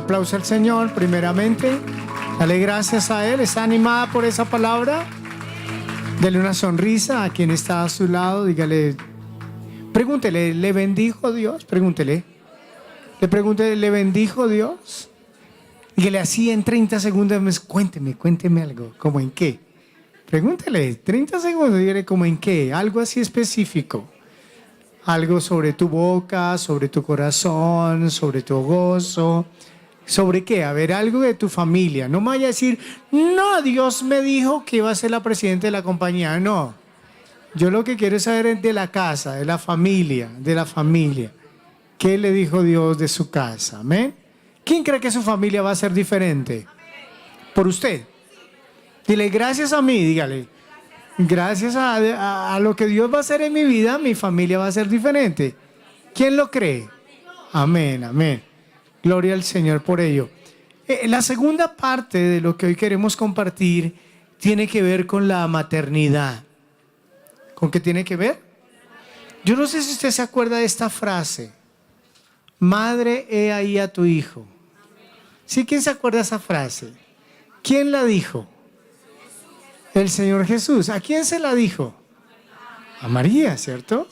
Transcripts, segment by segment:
aplauso al Señor primeramente. Dale gracias a Él. ¿Está animada por esa palabra? Dele una sonrisa a quien está a su lado. Dígale, pregúntele, ¿le bendijo Dios? Pregúntele. ¿Le bendijo Dios? Dígale así en 30 segundos, cuénteme algo. ¿Cómo en qué? Pregúntele, 30 segundos, dígale ¿cómo en qué? Algo así específico. Algo sobre tu boca, sobre tu corazón, sobre tu gozo. ¿Sobre qué? A ver, algo de tu familia. No me vaya a decir, no, Dios me dijo que iba a ser la presidenta de la compañía. No. Yo lo que quiero saber es de la casa, de la familia, ¿Qué le dijo Dios de su casa? ¿Amén? ¿Quién cree que su familia va a ser diferente? Por usted. Dile, gracias a mí, dígale. Gracias a lo que Dios va a hacer en mi vida, mi familia va a ser diferente. ¿Quién lo cree? Amén, amén. Gloria al Señor por ello. La segunda parte de lo que hoy queremos compartir tiene que ver con la maternidad. ¿Con qué tiene que ver? Yo no sé si usted se acuerda de esta frase. Madre, he ahí a tu hijo. ¿Sí? ¿Quién se acuerda de esa frase? ¿Quién la dijo? El Señor Jesús. ¿A quién se la dijo? A María, ¿cierto?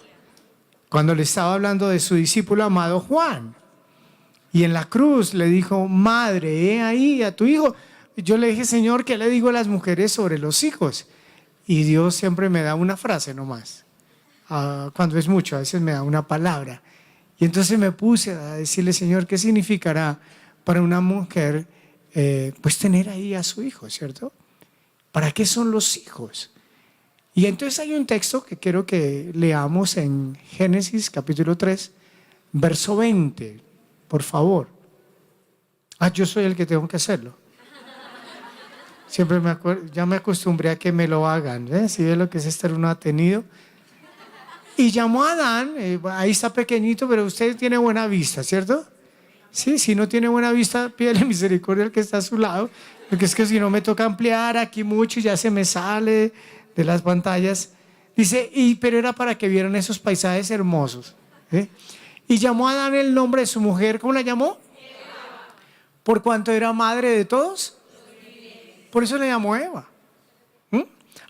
Cuando le estaba hablando de su discípulo amado Juan. Y en la cruz le dijo, madre, he ahí a tu hijo. Yo le dije, Señor, ¿qué le digo a las mujeres sobre los hijos? Y Dios siempre me da una frase nomás. Cuando es mucho, a veces me da una palabra. Y entonces me puse a decirle, Señor, ¿qué significará para una mujer pues tener ahí a su hijo, ¿cierto? ¿Para qué son los hijos? Y entonces hay un texto que quiero que leamos en Génesis capítulo 3, verso 20, por favor. Yo soy el que tengo que hacerlo. Siempre ya me acostumbré a que me lo hagan, ¿ves? Si ve lo que es estar uno atenido. Y llamó a Adán, ahí está pequeñito, pero usted tiene buena vista, ¿cierto? Sí, si no tiene buena vista, pídele misericordia al que está a su lado, porque es que si no me toca ampliar aquí mucho y ya se me sale de las pantallas. Dice, pero era para que vieran esos paisajes hermosos. Y llamó a Adán el nombre de su mujer, ¿cómo la llamó? Eva. ¿Por cuanto era madre de todos? Por eso le llamó Eva.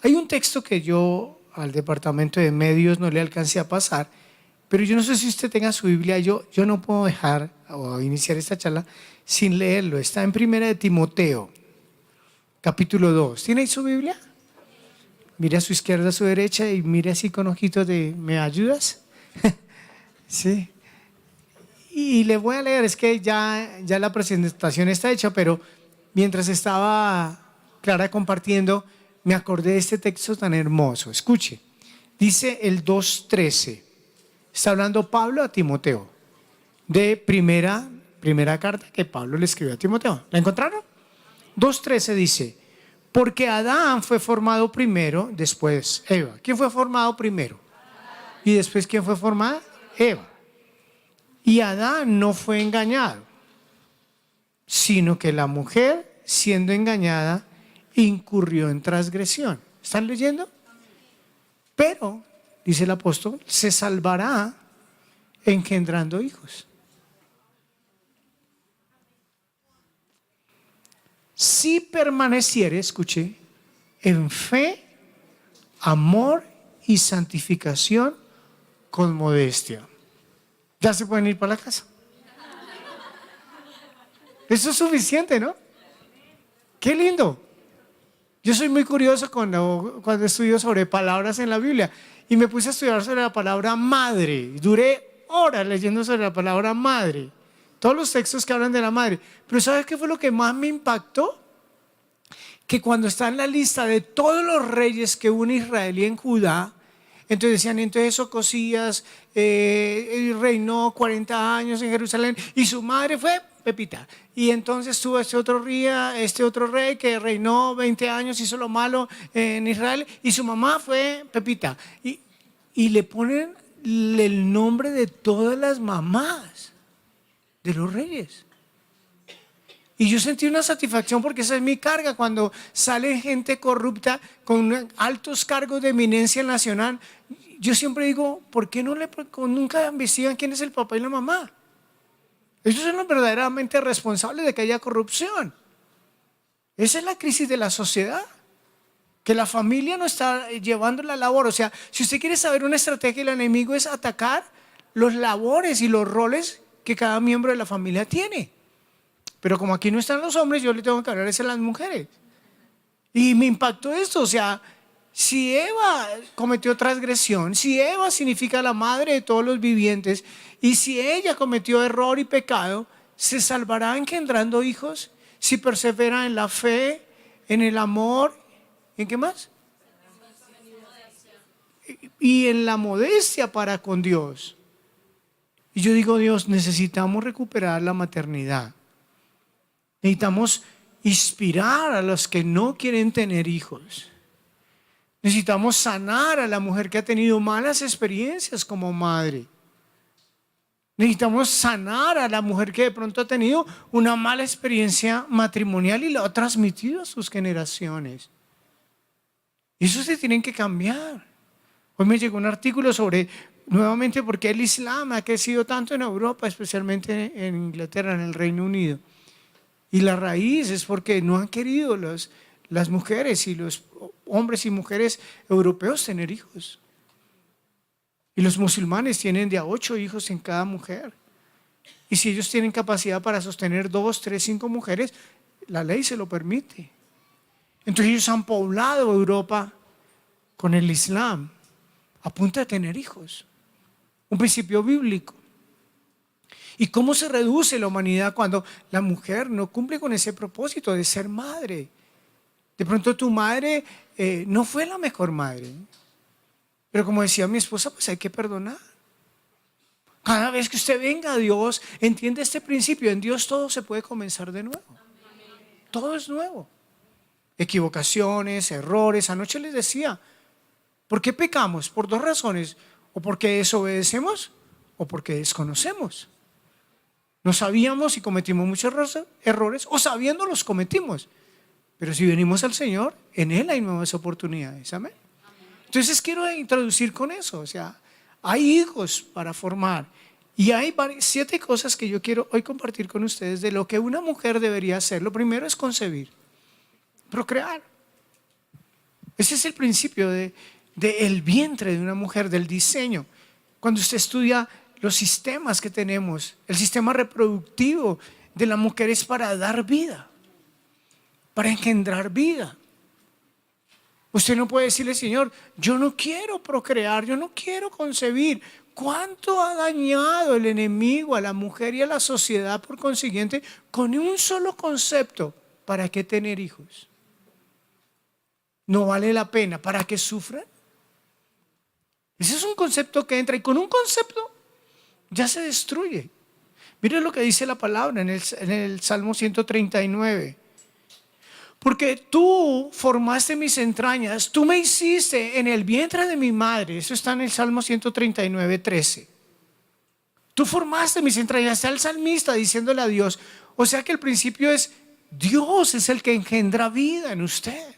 Hay un texto que yo al departamento de medios no le alcancé a pasar, pero yo no sé si usted tenga su Biblia. Yo no puedo dejar o iniciar esta charla sin leerlo. Está en 1 de Timoteo, capítulo 2. ¿Tiene ahí su Biblia? Mire a su izquierda, a su derecha y mire así con ojitos de ¿me ayudas? Sí. Y le voy a leer, es que ya la presentación está hecha, pero mientras estaba Clara compartiendo, me acordé de este texto tan hermoso. Escuche, dice el 2:13. Está hablando Pablo a Timoteo, de primera carta que Pablo le escribió a Timoteo. ¿La encontraron? 2:13 dice, porque Adán fue formado primero, después Eva. ¿Quién fue formado primero? Y después, ¿quién fue formada? Eva. Y Adán no fue engañado, sino que la mujer, siendo engañada, incurrió en transgresión. ¿Están leyendo? Pero, dice el apóstol, se salvará engendrando hijos. Si permaneciere, escuche, en fe, amor y santificación con modestia. Ya se pueden ir para la casa. Eso es suficiente, ¿no? Qué lindo. Yo soy muy curioso cuando estudio sobre palabras en la Biblia y me puse a estudiar sobre la palabra madre. Duré horas leyendo sobre la palabra madre. Todos los textos que hablan de la madre. Pero ¿sabes qué fue lo que más me impactó? Que cuando está en la lista de todos los reyes que hubo en Israel y en Judá, entonces decían, entonces Ocosías reinó 40 años en Jerusalén y su madre fue Pepita. Y entonces tuvo este otro rey que reinó 20 años, hizo lo malo en Israel y su mamá fue Pepita. Y le ponen el nombre de todas las mamás de los reyes. Y yo sentí una satisfacción porque esa es mi carga cuando sale gente corrupta con altos cargos de eminencia nacional. Yo siempre digo, ¿por qué nunca investigan quién es el papá y la mamá? Ellos son los verdaderamente responsables de que haya corrupción. Esa es la crisis de la sociedad, que la familia no está llevando la labor. O sea, si usted quiere saber una estrategia del enemigo, es atacar los labores y los roles que cada miembro de la familia tiene. Pero como aquí no están los hombres, yo le tengo que hablar a las mujeres. Y me impactó esto, o sea, si Eva cometió transgresión, si Eva significa la madre de todos los vivientes, y si ella cometió error y pecado, ¿se salvará engendrando hijos si persevera en la fe, en el amor, en qué más? Y en la modestia para con Dios? Y yo digo, Dios, necesitamos recuperar la maternidad. Necesitamos inspirar a los que no quieren tener hijos. Necesitamos sanar a la mujer que ha tenido malas experiencias como madre. Necesitamos sanar a la mujer que de pronto ha tenido una mala experiencia matrimonial y la ha transmitido a sus generaciones. Y eso se tiene que cambiar. Hoy me llegó un artículo sobre, nuevamente, por qué el Islam ha crecido tanto en Europa, especialmente en Inglaterra, en el Reino Unido. Y la raíz es porque no han querido las mujeres y los hombres y mujeres europeos tener hijos. Y los musulmanes tienen de a 8 hijos en cada mujer. Y si ellos tienen capacidad para sostener 2, 3, 5 mujeres, la ley se lo permite. Entonces ellos han poblado Europa con el Islam a punto de tener hijos. Un principio bíblico. ¿Y cómo se reduce la humanidad cuando la mujer no cumple con ese propósito de ser madre? De pronto tu madre no fue la mejor madre, pero como decía mi esposa, pues hay que perdonar. Cada vez que usted venga a Dios, entiende este principio: en Dios todo se puede comenzar de nuevo. Todo es nuevo. Equivocaciones, errores. Anoche les decía, ¿por qué pecamos? Por 2 razones: o porque desobedecemos o porque desconocemos. No sabíamos y cometimos muchos errores, o sabiendo los cometimos. Pero si venimos al Señor, en Él hay nuevas oportunidades. Amén. Entonces quiero introducir con eso. O sea, hay hijos para formar. Y hay 7 cosas que yo quiero hoy compartir con ustedes de lo que una mujer debería hacer. Lo primero es concebir, procrear. Ese es el principio del vientre de una mujer, del diseño. Cuando usted estudia los sistemas que tenemos, el sistema reproductivo de la mujer es para dar vida, para engendrar vida. Usted no puede decirle: Señor, yo no quiero procrear, yo no quiero concebir. ¿Cuánto ha dañado el enemigo a la mujer y a la sociedad por consiguiente con un solo concepto? ¿Para qué tener hijos? No vale la pena. ¿Para qué sufran? Ese es un concepto que entra, y con un concepto ya se destruye. Mire lo que dice la palabra en el Salmo 139. Porque tú formaste mis entrañas, tú me hiciste en el vientre de mi madre. Eso está en el Salmo 139, 13. Tú formaste mis entrañas. Está el salmista diciéndole a Dios. O sea que el principio es: Dios es el que engendra vida en usted.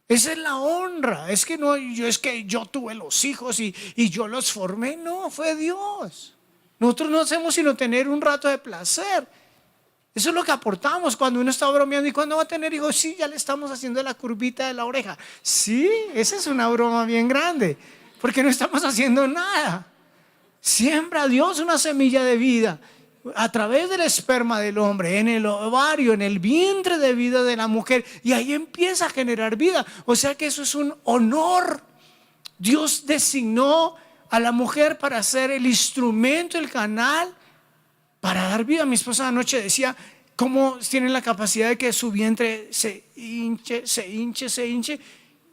Esa es la honra. Es que yo tuve los hijos y yo los formé. No, fue Dios. Nosotros no hacemos sino tener un rato de placer. Eso es lo que aportamos cuando uno está bromeando. ¿Y cuándo va a tener hijos? Sí, ya le estamos haciendo la curvita de la oreja. Sí, esa es una broma bien grande, porque no estamos haciendo nada. Siembra Dios una semilla de vida a través del esperma del hombre, en el ovario, en el vientre de vida de la mujer, y ahí empieza a generar vida. O sea que eso es un honor. Dios designó a la mujer para ser el instrumento, el canal para dar vida. Mi esposa anoche decía cómo tienen la capacidad de que su vientre se hinche,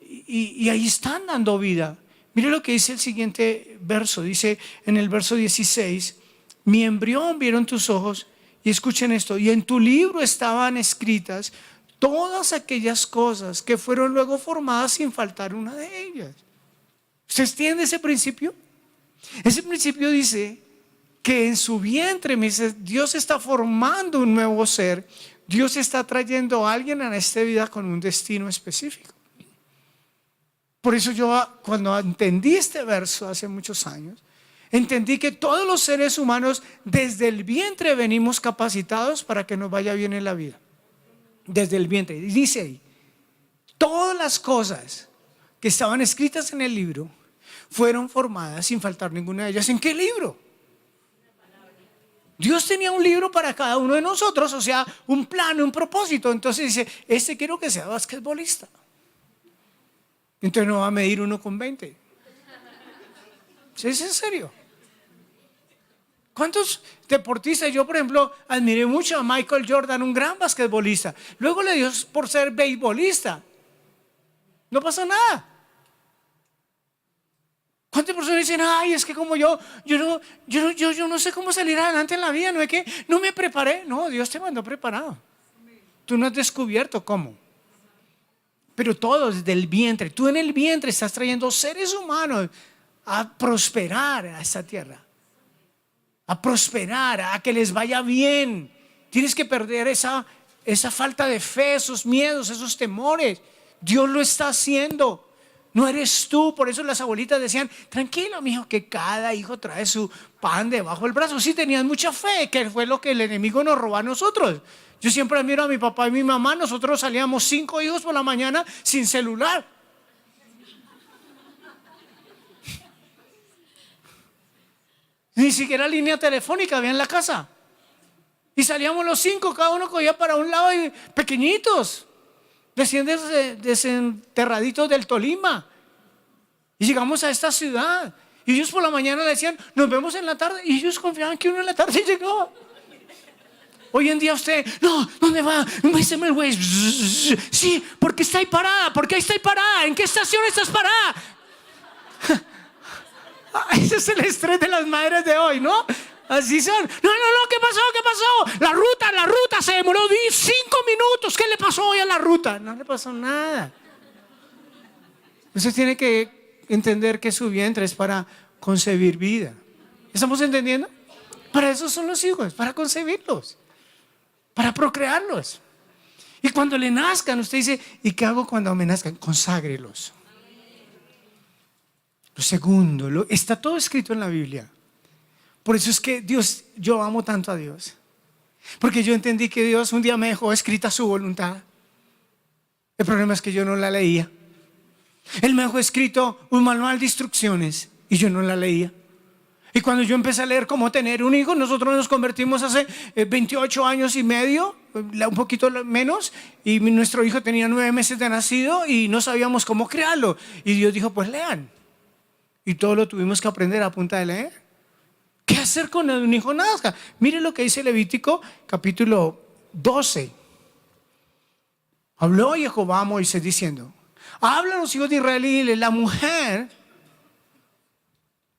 y ahí están dando vida. Mire lo que dice el siguiente verso. Dice en el verso 16: mi embrión vieron tus ojos, y escuchen esto, y en tu libro estaban escritas todas aquellas cosas que fueron luego formadas sin faltar una de ellas. ¿Usted entiende ese principio? Ese principio dice que en su vientre, Dios está formando un nuevo ser. Dios está trayendo a alguien a esta vida con un destino específico. Por eso yo, cuando entendí este verso hace muchos años, Entendí que todos los seres humanos desde el vientre venimos capacitados para que nos vaya bien en la vida. Desde el vientre. Y dice ahí, todas las cosas que estaban escritas en el libro fueron formadas sin faltar ninguna de ellas. ¿En qué libro? Dios tenía un libro para cada uno de nosotros, o sea, un plan, un propósito. Entonces dice, quiero que sea basquetbolista. Entonces no va a medir 1,20. ¿Sí, es en serio? ¿Cuántos deportistas? Yo, por ejemplo, admiré mucho a Michael Jordan, un gran basquetbolista. Luego le dio por ser beisbolista. No pasó nada. ¿Cuántas personas dicen, ay, es que como yo no sé cómo salir adelante en la vida? No es que no me preparé. No, Dios te mandó preparado. Tú no has descubierto cómo. Pero todo desde el vientre. Tú en el vientre estás trayendo seres humanos a prosperar a esta tierra. A prosperar, a que les vaya bien. Tienes que perder esa falta de fe, esos miedos, esos temores. Dios lo está haciendo. No eres tú. Por eso las abuelitas decían, tranquilo, mijo, que cada hijo trae su pan debajo del brazo. Sí, tenían mucha fe, que fue lo que el enemigo nos robó a nosotros. Yo siempre admiro a mi papá y mi mamá. Nosotros salíamos 5 hijos por la mañana sin celular. Ni siquiera línea telefónica había en la casa. Y salíamos los 5, cada uno cogía para un lado, y pequeñitos, recién desenterraditos del Tolima. Y llegamos a esta ciudad. Y ellos por la mañana le decían, nos vemos en la tarde. Y ellos confiaban que uno en la tarde llegaba. Hoy en día usted, no, ¿dónde va? Muéstrame el Waze. Sí, porque está ahí parada. ¿Por qué está ahí parada? ¿En qué estación estás parada? Ese es el estrés de las madres de hoy, ¿no? Así son. No, ¿qué pasó? ¿Qué pasó? La ruta se demoró 5 minutos. ¿Qué le pasó hoy a la ruta? No le pasó nada. Usted tiene que entender que su vientre es para concebir vida. ¿Estamos entendiendo? Para eso son los hijos, para concebirlos, para procrearlos. Y cuando le nazcan, usted dice, ¿y qué hago cuando me nazcan? Conságrelos. Lo segundo, está todo escrito en la Biblia. Por eso es que yo amo tanto a Dios. Porque yo entendí que Dios un día me dejó escrita su voluntad. El problema es que yo no la leía. Él me dejó escrito un manual de instrucciones y yo no la leía. Y cuando yo empecé a leer cómo tener un hijo, nosotros nos convertimos hace 28 años y medio, un poquito menos, y nuestro hijo tenía 9 meses de nacido y no sabíamos cómo crearlo. Y Dios dijo, pues lean. Y todo lo tuvimos que aprender a punta de leer. ¿Qué hacer con un hijo nazca? Mire lo que dice Levítico capítulo 12. Habló Jehová a Moisés diciendo, habla a los hijos de Israel y la mujer,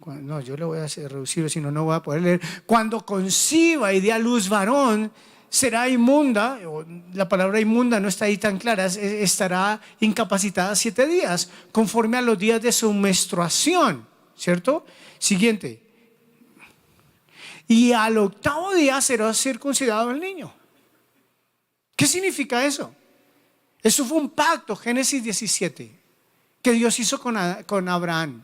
no, yo le voy a hacer reducir, si no, no voy a poder leer. Cuando conciba y dé a luz varón, será inmunda. La palabra inmunda no está ahí tan clara. Estará incapacitada 7 días, conforme a los días de su menstruación. ¿Cierto? Siguiente. Y al 8º día será circuncidado el niño. ¿Qué significa eso? Eso fue un pacto, Génesis 17, que Dios hizo con Abraham.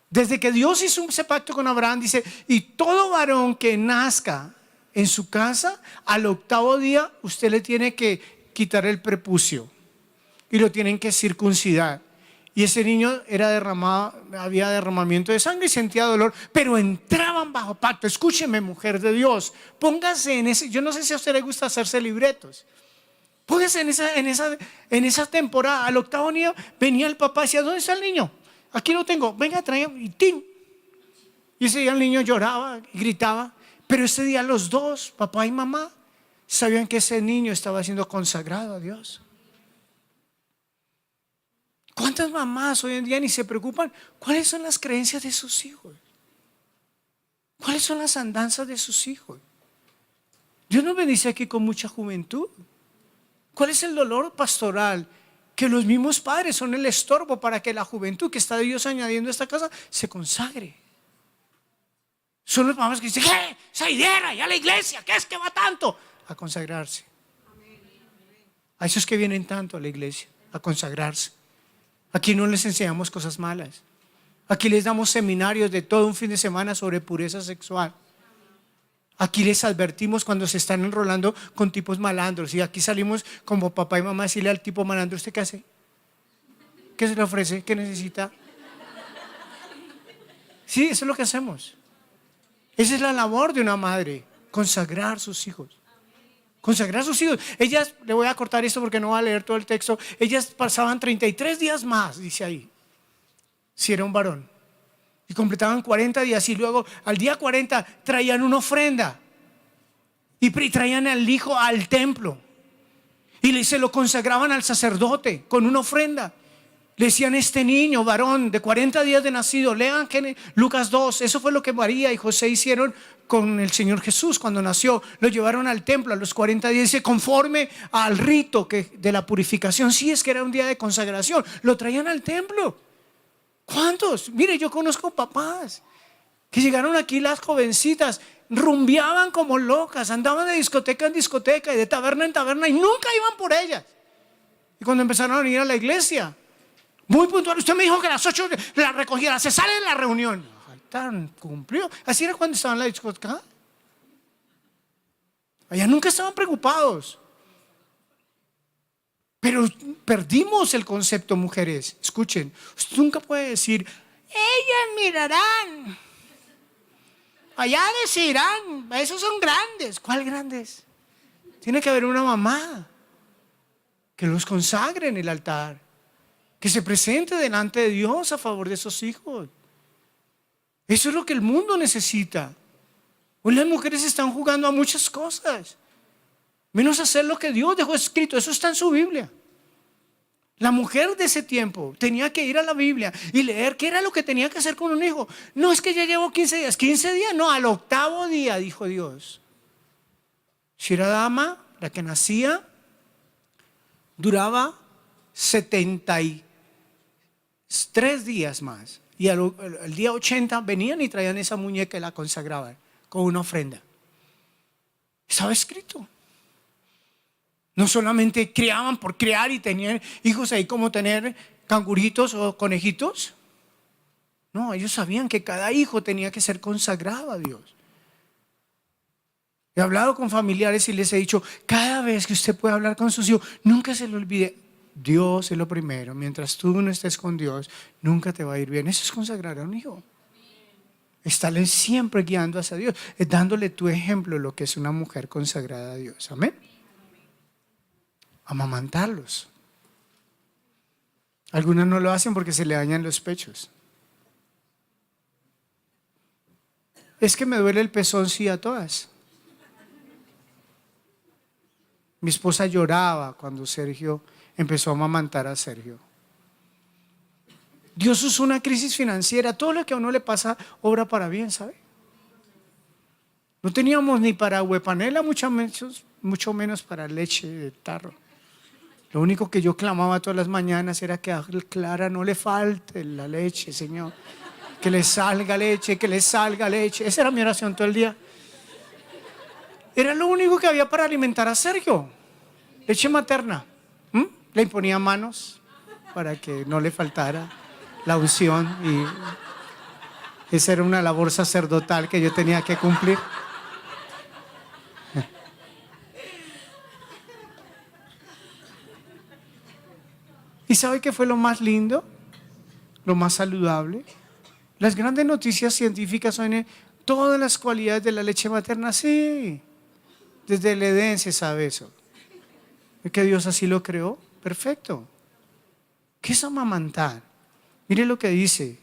Desde que Dios hizo ese pacto con Abraham, dice, y todo varón que nazca en su casa, al 8º día usted le tiene que quitar el prepucio y lo tienen que circuncidar. Y ese niño había derramamiento de sangre y sentía dolor, pero entraban bajo pacto. Escúcheme, mujer de Dios, póngase en ese. Yo no sé si a usted le gusta hacerse libretos. Póngase en esa temporada. Al 8º día venía el papá y decía, ¿dónde está el niño? Aquí lo tengo, venga, tráigame. Y ¡tim! Y ese día el niño lloraba y gritaba. Pero ese día los dos, papá y mamá, sabían que ese niño estaba siendo consagrado a Dios. ¿Cuántas mamás hoy en día ni se preocupan? ¿Cuáles son las creencias de sus hijos? ¿Cuáles son las andanzas de sus hijos? Dios nos bendice aquí con mucha juventud. ¿Cuál es el dolor pastoral? Que los mismos padres son el estorbo para que la juventud que está Dios añadiendo a esta casa se consagre. Son los mamás que dicen, ¿qué? Esa idea, ya la iglesia, ¿qué es que va tanto? A consagrarse. A esos que vienen tanto a la iglesia, a consagrarse. Aquí no les enseñamos cosas malas. Aquí les damos seminarios de todo un fin de semana sobre pureza sexual. Aquí les advertimos cuando se están enrolando con tipos malandros. Y aquí salimos como papá y mamá a decirle al tipo malandro: ¿usted qué hace? ¿Qué se le ofrece? ¿Qué necesita? Sí, eso es lo que hacemos. Esa es la labor de una madre: consagrar sus hijos. Consagrar sus hijos. Ellas, le voy a cortar esto porque no voy a leer todo el texto. Ellas pasaban 33 días más, dice ahí, si era un varón. Y completaban 40 días y luego al día 40 traían una ofrenda. Y traían al hijo al templo. Y se lo consagraban al sacerdote con una ofrenda. Le decían: este niño, varón de 40 días de nacido. Lean Lucas 2. Eso fue lo que María y José hicieron con el Señor Jesús cuando nació. Lo llevaron al templo a los 40 días, dice, conforme al rito de la purificación. Sí, es que era un día de consagración. Lo traían al templo. ¿Cuántos? Mire, yo conozco papás que llegaron aquí, las jovencitas rumbeaban como locas, andaban de discoteca en discoteca y de taberna en taberna y nunca iban por ellas. Y cuando empezaron a venir a la iglesia, muy puntual: usted me dijo que a las 8 la recogiera, se sale de la reunión. Ay, tan cumplió. Así era cuando estaban en la discoteca. Allá nunca estaban preocupados. Pero perdimos el concepto, mujeres. Escuchen, usted nunca puede decir: ellas mirarán, allá decirán, esos son grandes. ¿Cuál grandes? Tiene que haber una mamá que los consagre en el altar, que se presente delante de Dios a favor de esos hijos. Eso es lo que el mundo necesita. Hoy las mujeres están jugando a muchas cosas, menos hacer lo que Dios dejó escrito. Eso está en su Biblia. La mujer de ese tiempo tenía que ir a la Biblia y leer qué era lo que tenía que hacer con un hijo. No es que ya llevo 15 días. 15 días, no, al 8º día, dijo Dios. Si era dama, la que nacía, duraba 73 días más. Y al día 80 venían y traían esa muñeca y la consagraban con una ofrenda. Estaba escrito. No solamente criaban por criar y tenían hijos ahí como tener canguritos o conejitos. No, ellos sabían que cada hijo tenía que ser consagrado a Dios. He hablado con familiares y les he dicho: cada vez que usted pueda hablar con sus hijos, nunca se le olvide, Dios es lo primero. Mientras tú no estés con Dios, nunca te va a ir bien. Eso es consagrar a un hijo. Estarle siempre guiando hacia Dios, es dándole tu ejemplo de lo que es una mujer consagrada a Dios. Amén. Amamantarlos. Algunas no lo hacen porque se le dañan los pechos. Es que me duele el pezón, sí, a todas. Mi esposa lloraba cuando Sergio empezó a amamantar a Sergio. Dios usó una crisis financiera. Todo lo que a uno le pasa obra para bien, ¿sabe? No teníamos ni para huepanela, mucho menos para leche de tarro. Lo único que yo clamaba todas las mañanas era que a Clara no le falte la leche, Señor. Que le salga leche, que le salga leche. Esa era mi oración todo el día. Era lo único que había para alimentar a Sergio. Leche materna. Le imponía manos para que no le faltara la unción. Y esa era una labor sacerdotal que yo tenía que cumplir. ¿Y sabe qué fue lo más lindo? Lo más saludable. Las grandes noticias científicas son todas las cualidades de la leche materna. Sí, desde el Edén se sabe eso. ¿Es que Dios así lo creó? Perfecto. ¿Qué es amamantar? Mire lo que dice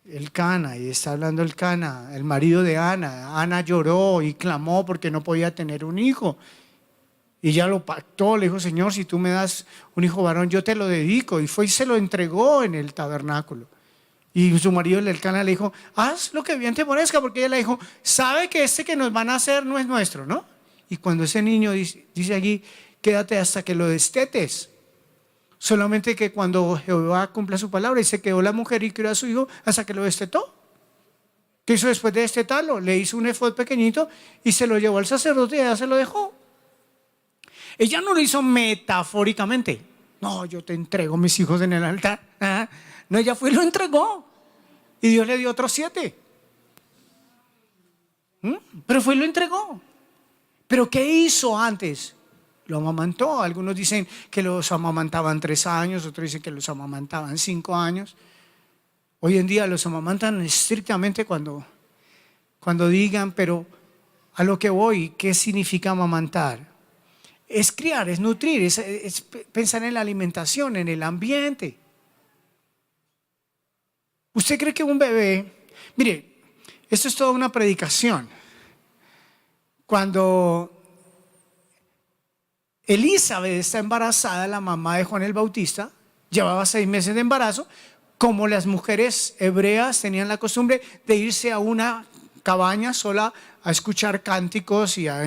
el Cana, y está hablando el Cana, el marido de Ana. Ana lloró y clamó porque no podía tener un hijo. Y ya lo pactó, le dijo: Señor, si tú me das un hijo varón, yo te lo dedico. Y fue y se lo entregó en el tabernáculo. Y su marido, el Elcana, le dijo: haz lo que bien te parezca, porque ella le dijo: sabe que este que nos van a hacer no es nuestro, ¿no? Y cuando ese niño dice allí: quédate hasta que lo destetes. Solamente que cuando Jehová cumpla su palabra, y se quedó la mujer y crió a su hijo hasta que lo destetó. ¿Qué hizo después de destetarlo? Le hizo un efod pequeñito y se lo llevó al sacerdote y ya se lo dejó. Ella no lo hizo metafóricamente. No, yo te entrego mis hijos en el altar. No, ella fue y lo entregó. y Dios le dio otros 7. Pero fue y lo entregó. ¿Pero qué hizo antes? Lo amamantó. Algunos dicen que los amamantaban 3 años, otros dicen que los amamantaban 5 años. Hoy en día los amamantan estrictamente cuando digan, pero a lo que voy, ¿qué significa amamantar? Es criar, es nutrir, es pensar en la alimentación, en el ambiente. ¿Usted cree que un bebé, mire, esto es toda una predicación? Cuando Elizabeth está embarazada, la mamá de Juan el Bautista, llevaba 6 meses de embarazo, como las mujeres hebreas tenían la costumbre de irse a una cabaña sola a escuchar cánticos y a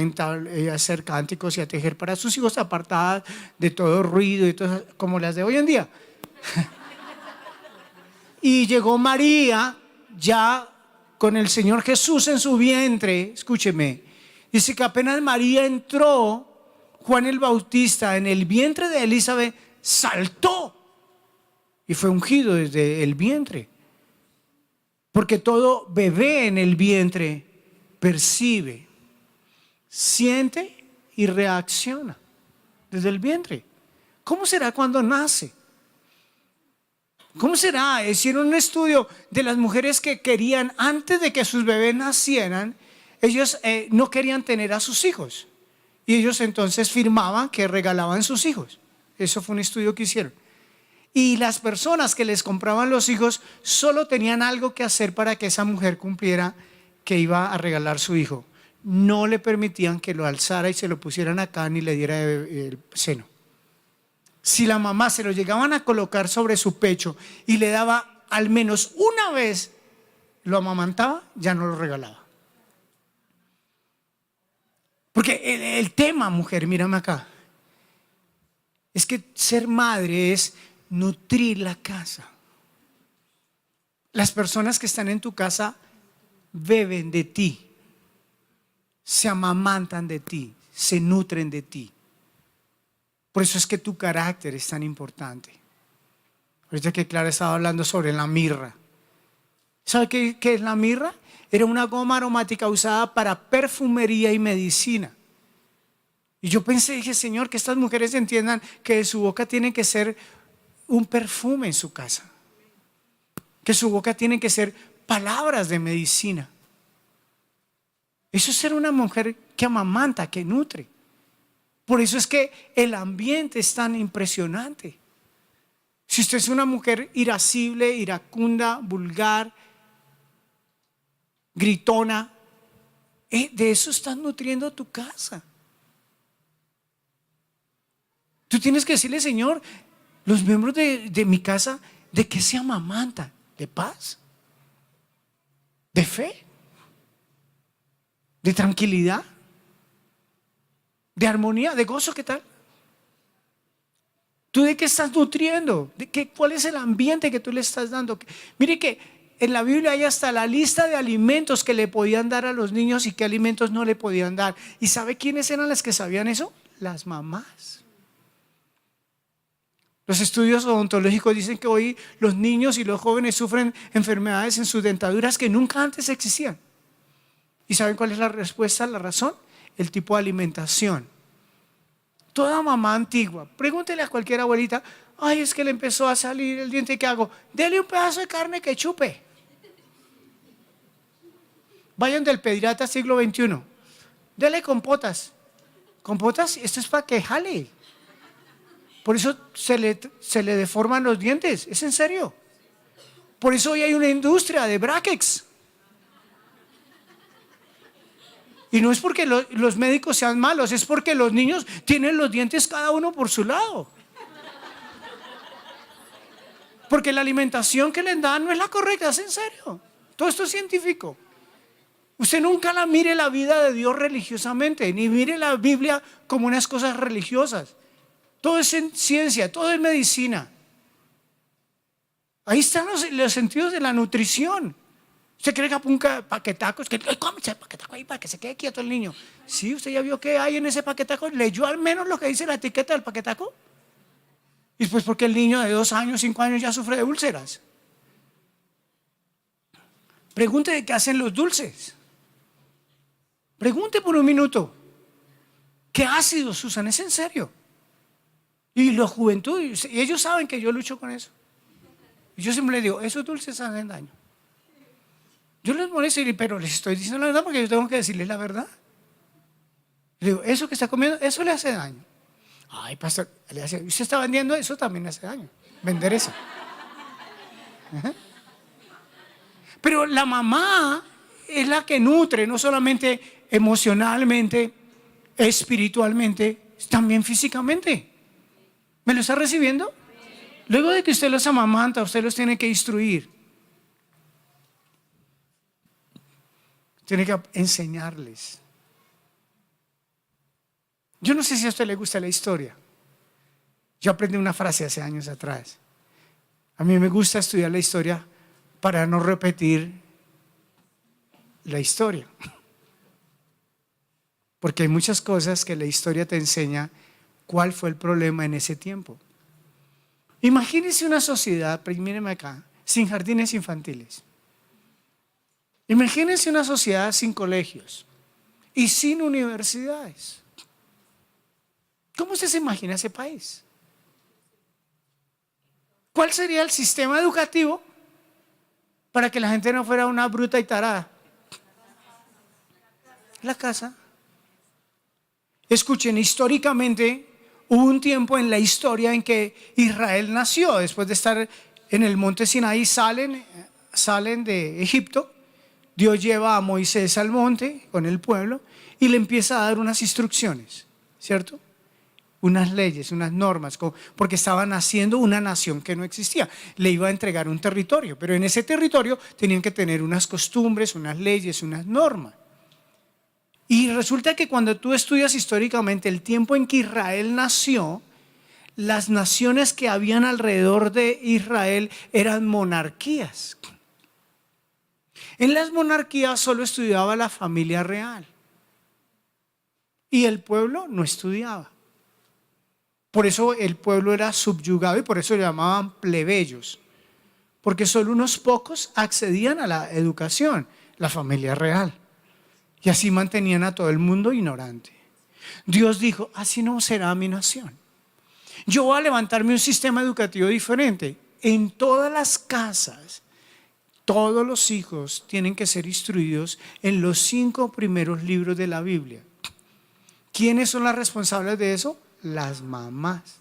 hacer cánticos y a tejer para sus hijos, apartadas de todo ruido y todo, como las de hoy en día. Y llegó María ya con el Señor Jesús en su vientre. Escúcheme, dice que apenas María entró, Juan el Bautista en el vientre de Elizabeth saltó y fue ungido desde el vientre. Porque todo bebé en el vientre percibe, siente y reacciona desde el vientre. ¿Cómo será cuando nace? ¿Cómo será? Hicieron un estudio de las mujeres que querían, antes de que sus bebés nacieran, ellos no querían tener a sus hijos. Y ellos entonces firmaban que regalaban sus hijos. Eso fue un estudio que hicieron. Y las personas que les compraban los hijos solo tenían algo que hacer para que esa mujer cumpliera que iba a regalar su hijo. No le permitían que lo alzara y se lo pusieran acá ni le diera el seno. Si la mamá se lo llegaban a colocar sobre su pecho y le daba al menos una vez, lo amamantaba, ya no lo regalaba. Porque el tema, mujer, mírame acá, es que ser madre es nutrir la casa. Las personas que están en tu casa beben de ti, se amamantan de ti, se nutren de ti. Por eso es que tu carácter es tan importante. Ahorita que Clara estaba hablando sobre la mirra. ¿Sabe qué es la mirra? Era una goma aromática usada para perfumería y medicina. Y yo pensé, dije, Señor, que estas mujeres entiendan que de su boca tiene que ser un perfume en su casa. Que su boca tiene que ser palabras de medicina. Eso es ser una mujer que amamanta, que nutre. Por eso es que el ambiente es tan impresionante. Si usted es una mujer irascible, iracunda, vulgar, gritona, de eso estás nutriendo tu casa. Tú tienes que decirle, Señor, los miembros de mi casa, ¿de qué se amamantan? ¿De paz? ¿De fe? ¿De tranquilidad? ¿De armonía? ¿De gozo? ¿Qué tal? ¿Tú de qué estás nutriendo? ¿Cuál es el ambiente que tú le estás dando? Mire que en la Biblia hay hasta la lista de alimentos que le podían dar a los niños y qué alimentos no le podían dar. ¿Y sabe quiénes eran las que sabían eso? Las mamás. Los estudios odontológicos dicen que hoy los niños y los jóvenes sufren enfermedades en sus dentaduras que nunca antes existían. ¿Y saben cuál es la respuesta, la razón? El tipo de alimentación. Toda mamá antigua, pregúntele a cualquier abuelita, ay, es que le empezó a salir el diente, ¿qué hago? Dele un pedazo de carne que chupe. Vayan del pediatra siglo XXI, dele compotas. Compotas, esto es para que jale. Por eso se le deforman los dientes, es en serio. Por eso hoy hay una industria de brackets. Y no es porque los médicos sean malos, es porque los niños tienen los dientes cada uno por su lado. Porque la alimentación que les dan no es la correcta, es en serio. Todo esto es científico. Usted nunca mire la vida de Dios religiosamente, ni mire la Biblia como unas cosas religiosas. Todo es ciencia, todo es medicina. Ahí están los sentidos de la nutrición. ¿Usted cree que apunta paquetacos? Que cómese el paquetaco ahí para que se quede quieto el niño. Sí, usted ya vio qué hay en ese paquetaco. ¿Leyó al menos lo que dice la etiqueta del paquetaco? Y pues porque el niño de 2 años, 5 años ya sufre de úlceras. Pregunte de qué hacen los dulces. Pregunte por un minuto. ¿Qué ácidos usan? Es en serio. Y la juventud, y ellos saben que yo lucho con eso. Y yo siempre les digo, esos dulces hacen daño. Yo les molesto, pero les estoy diciendo la verdad porque yo tengo que decirles la verdad. Le digo, eso que está comiendo, eso le hace daño. Ay, pastor, usted está vendiendo eso, también le hace daño. Vender eso. Ajá. Pero la mamá es la que nutre, no solamente emocionalmente, espiritualmente, también físicamente. ¿Me lo está recibiendo? Luego de que usted los amamanta, usted los tiene que instruir. Tiene que enseñarles. Yo no sé si a usted le gusta la historia. Yo aprendí una frase hace años atrás. A mí me gusta estudiar la historia para no repetir la historia. Porque hay muchas cosas que la historia te enseña cuál fue el problema en ese tiempo. Imagínense una sociedad, míreme acá, sin jardines infantiles. Imagínense una sociedad sin colegios y sin universidades. ¿Cómo usted se imagina ese país? ¿Cuál sería el sistema educativo para que la gente no fuera una bruta y tarada? La casa. Escuchen, históricamente hubo un tiempo en la historia en que Israel nació. Después de estar en el monte Sinaí, salen de Egipto. Dios lleva a Moisés al monte con el pueblo y le empieza a dar unas instrucciones, ¿cierto? Unas leyes, unas normas, porque estaban haciendo una nación que no existía. Le iba a entregar un territorio, pero en ese territorio tenían que tener unas costumbres, unas leyes, unas normas. Y resulta que cuando tú estudias históricamente el tiempo en que Israel nació, las naciones que habían alrededor de Israel eran monarquías. En las monarquías solo estudiaba la familia real y el pueblo no estudiaba. Por eso el pueblo era subyugado y por eso le llamaban plebeyos, porque solo unos pocos accedían a la educación, la familia real, y así mantenían a todo el mundo ignorante. Dios dijo, así no será mi nación. Yo voy a levantarme un sistema educativo diferente. En todas las casas, todos los hijos tienen que ser instruidos en los 5 primeros libros de la Biblia. ¿Quiénes son las responsables de eso? Las mamás.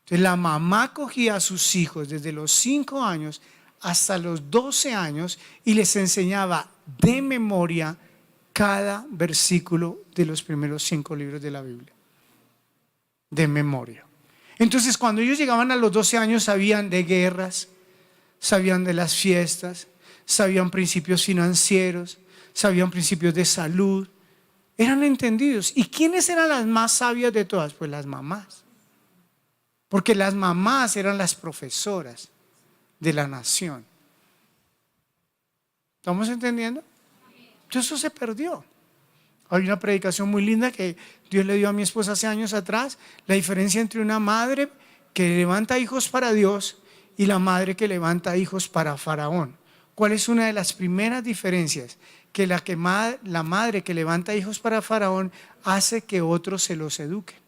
Entonces la mamá cogía a sus hijos desde los 5 años hasta los 12 años y les enseñaba de memoria cada versículo de los primeros 5 libros de la Biblia. De memoria. Entonces cuando ellos llegaban a los 12 años sabían de guerras, sabían de las fiestas, sabían principios financieros, sabían principios de salud, eran entendidos. ¿Y quiénes eran las más sabias de todas? Pues las mamás, porque las mamás eran las profesoras de la nación. ¿Estamos entendiendo? Entonces eso se perdió. Hay una predicación muy linda que Dios le dio a mi esposa hace años atrás, la diferencia entre una madre que levanta hijos para Dios y la madre que levanta hijos para Faraón. ¿Cuál es una de las primeras diferencias? Que la madre que levanta hijos para Faraón hace que otros se los eduquen.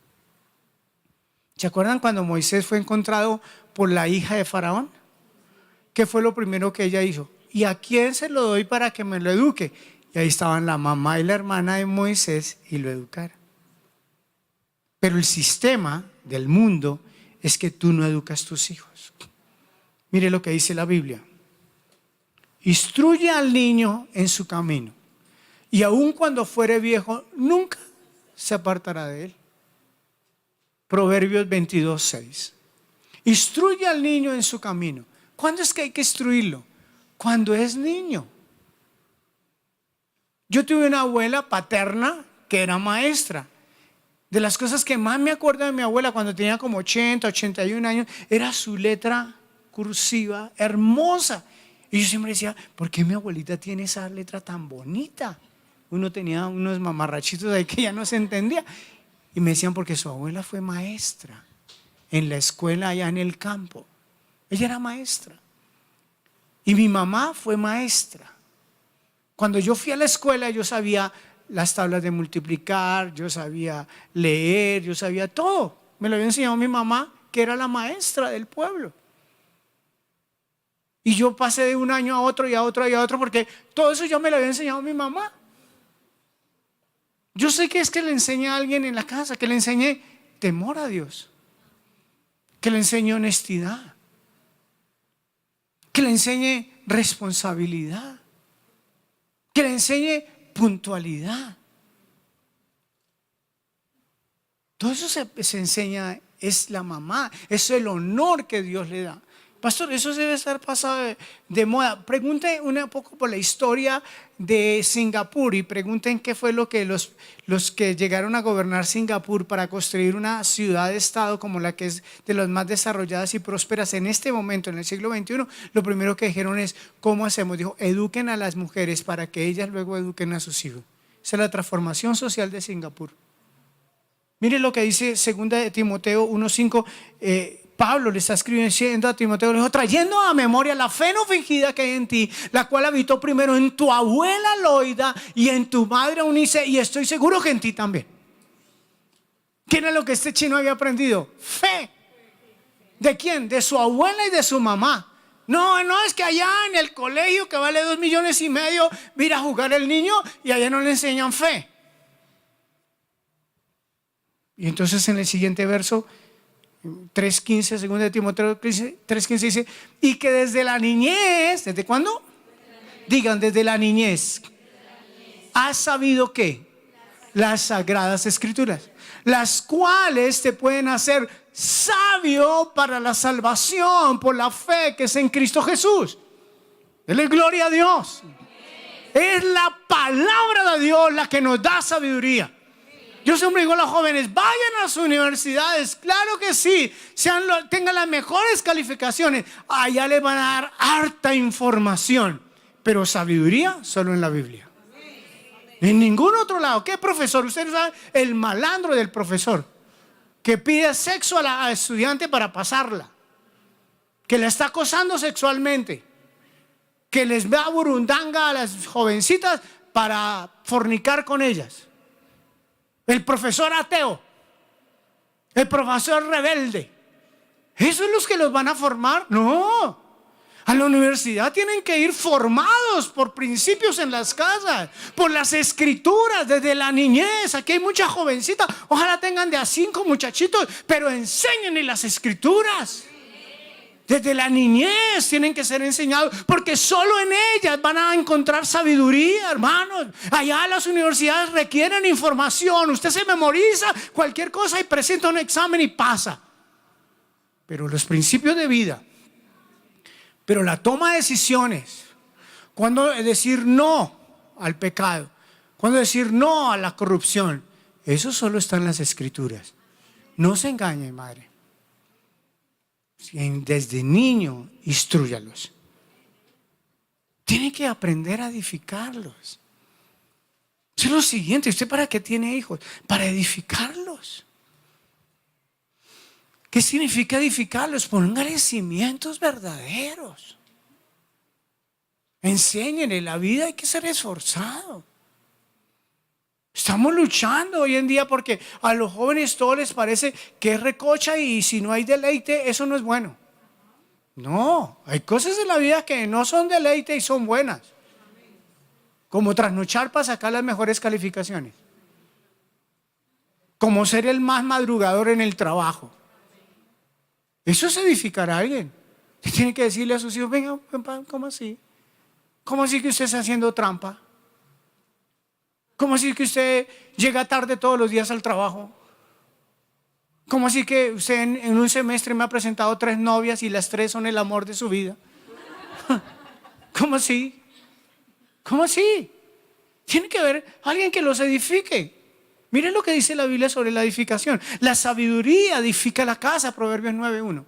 ¿Se acuerdan cuando Moisés fue encontrado por la hija de Faraón? ¿Qué fue lo primero que ella hizo? ¿Y a quién se lo doy para que me lo eduque? Y ahí estaban la mamá y la hermana de Moisés y lo educaron. Pero el sistema del mundo es que tú no educas tus hijos. Mire lo que dice la Biblia. Instruye al niño en su camino, y aun cuando fuere viejo, nunca se apartará de él. Proverbios 22:6. Instruye al niño en su camino. ¿Cuándo es que hay que instruirlo? Cuando es niño. Yo tuve una abuela paterna que era maestra. De las cosas que más me acuerdo de mi abuela cuando tenía como 80, 81 años, era su letra cursiva hermosa. Y yo siempre decía, ¿por qué mi abuelita tiene esa letra tan bonita? Uno tenía unos mamarrachitos ahí que ya no se entendía. Y me decían, porque su abuela fue maestra en la escuela allá en el campo. Ella era maestra. Y mi mamá fue maestra. Cuando yo fui a la escuela, yo sabía las tablas de multiplicar, yo sabía leer, yo sabía todo. Me lo había enseñado mi mamá, que era la maestra del pueblo. Y yo pasé de un año a otro y a otro y a otro, porque todo eso yo me lo había enseñado mi mamá. Yo sé que es que le enseñé a alguien en la casa, que le enseñé temor a Dios, que le enseñé honestidad, que le enseñe responsabilidad, que le enseñe puntualidad. Todo eso se enseña, es la mamá, es el honor que Dios le da. Pastor, eso debe estar pasado de moda. Pregunten un poco por la historia de Singapur y pregunten qué fue lo que los que llegaron a gobernar Singapur para construir una ciudad-estado como la que es de las más desarrolladas y prósperas en este momento, en el siglo XXI. Lo primero que dijeron es, ¿cómo hacemos? Dijo, eduquen a las mujeres para que ellas luego eduquen a sus hijos. Esa es la transformación social de Singapur. Miren lo que dice 2 de Timoteo 1:5. Pablo le está escribiendo a Timoteo, le dijo, trayendo a memoria la fe no fingida que hay en ti, la cual habitó primero en tu abuela Loida y en tu madre Eunice, y estoy seguro que en ti también. ¿Quién es lo que este chino había aprendido? Fe. ¿De quién? De su abuela y de su mamá. No es que allá en el colegio que vale 2,5 millones, mira a jugar el niño y allá no le enseñan fe. Y entonces en el siguiente verso 3:15, 2 de Timoteo 3:15 dice, y que desde la niñez, ¿desde cuándo? Digan, desde la niñez. ¿Has sabido qué? Las sagradas escrituras, las cuales te pueden hacer sabio para la salvación por la fe que es en Cristo Jesús. Dele gloria a Dios. Es la palabra de Dios la que nos da sabiduría. Yo siempre digo a los jóvenes, vayan a las universidades, claro que sí, tengan las mejores calificaciones, allá les van a dar harta información, pero sabiduría solo en la Biblia. En ningún otro lado. ¿Qué profesor? Ustedes saben, el malandro del profesor, que pide sexo a la estudiante para pasarla, que la está acosando sexualmente, que les da burundanga a las jovencitas para fornicar con ellas. El profesor ateo, el profesor rebelde, ¿esos son los que los van a formar? No, a la universidad tienen que ir formados por principios en las casas, por las escrituras desde la niñez. Aquí hay muchas jovencitas, ojalá tengan de a 5 muchachitos, pero enséñenle las escrituras. Desde la niñez tienen que ser enseñados, porque solo en ellas van a encontrar sabiduría, hermanos. Allá las universidades requieren información. Usted se memoriza cualquier cosa y presenta un examen y pasa. Pero los principios de vida, pero la toma de decisiones, cuando decir no al pecado, cuando decir no a la corrupción, eso solo está en las escrituras. No se engañe, madre. Desde niño, instrúyalos. Tiene que aprender a edificarlos. Es lo siguiente. ¿Usted para qué tiene hijos? Para edificarlos. ¿Qué significa edificarlos? Póngale cimientos verdaderos. Enséñenle. La vida hay que ser esforzado. Estamos luchando hoy en día porque a los jóvenes todo les parece que es recocha y si no hay deleite, eso no es bueno. No, hay cosas en la vida que no son deleite y son buenas. Como trasnochar para sacar las mejores calificaciones. Como ser el más madrugador en el trabajo. Eso es edificar a alguien. Usted tiene que decirle a sus hijos, venga, ¿cómo así? ¿Cómo así que usted está haciendo trampa? ¿Cómo así que usted llega tarde todos los días al trabajo? ¿Cómo así que usted en un semestre me ha presentado 3 novias y las 3 son el amor de su vida? ¿Cómo así? ¿Cómo así? Tiene que haber alguien que los edifique. Miren lo que dice la Biblia sobre la edificación. La sabiduría edifica la casa, Proverbios 9:1.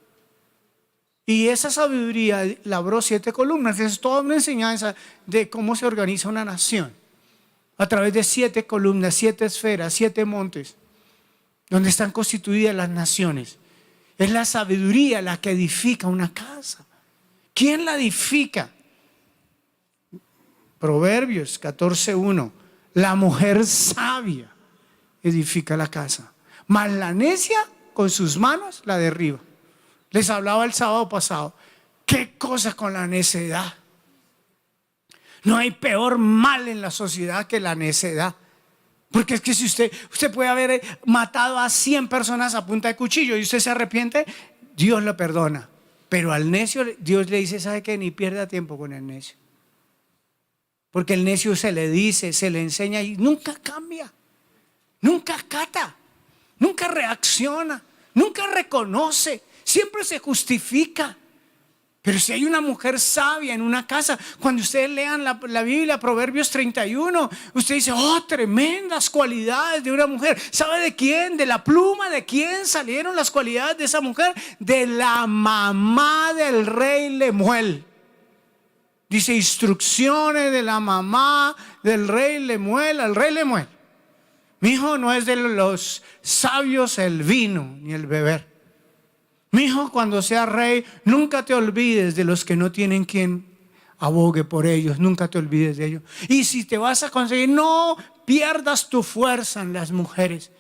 Y esa sabiduría labró 7 columnas. Es toda una enseñanza de cómo se organiza una nación. A través de 7 columnas, 7 esferas, 7 montes, donde están constituidas las naciones. Es la sabiduría la que edifica una casa. ¿Quién la edifica? Proverbios 14:1. La mujer sabia edifica la casa, mas la necia con sus manos la derriba. Les hablaba el sábado pasado. ¿Qué cosa con la necedad? No hay peor mal en la sociedad que la necedad. Porque es que si usted puede haber matado a 100 personas a punta de cuchillo y usted se arrepiente, Dios lo perdona. Pero al necio Dios le dice, ¿sabe qué? Ni pierda tiempo con el necio. Porque el necio se le dice, se le enseña y nunca cambia, nunca acata, nunca reacciona, nunca reconoce, siempre se justifica. Pero si hay una mujer sabia en una casa, cuando ustedes lean la Biblia, Proverbios 31, usted dice, oh, tremendas cualidades de una mujer. ¿Sabe de quién? De la pluma de quién salieron las cualidades de esa mujer. De la mamá del rey Lemuel. Dice, instrucciones de la mamá del rey Lemuel al rey Lemuel. Mi hijo, no es de los sabios el vino ni el beber. Mi hijo, cuando sea rey, nunca te olvides de los que no tienen quien abogue por ellos. Nunca te olvides de ellos. Y si te vas a conseguir, no pierdas tu fuerza en las mujeres.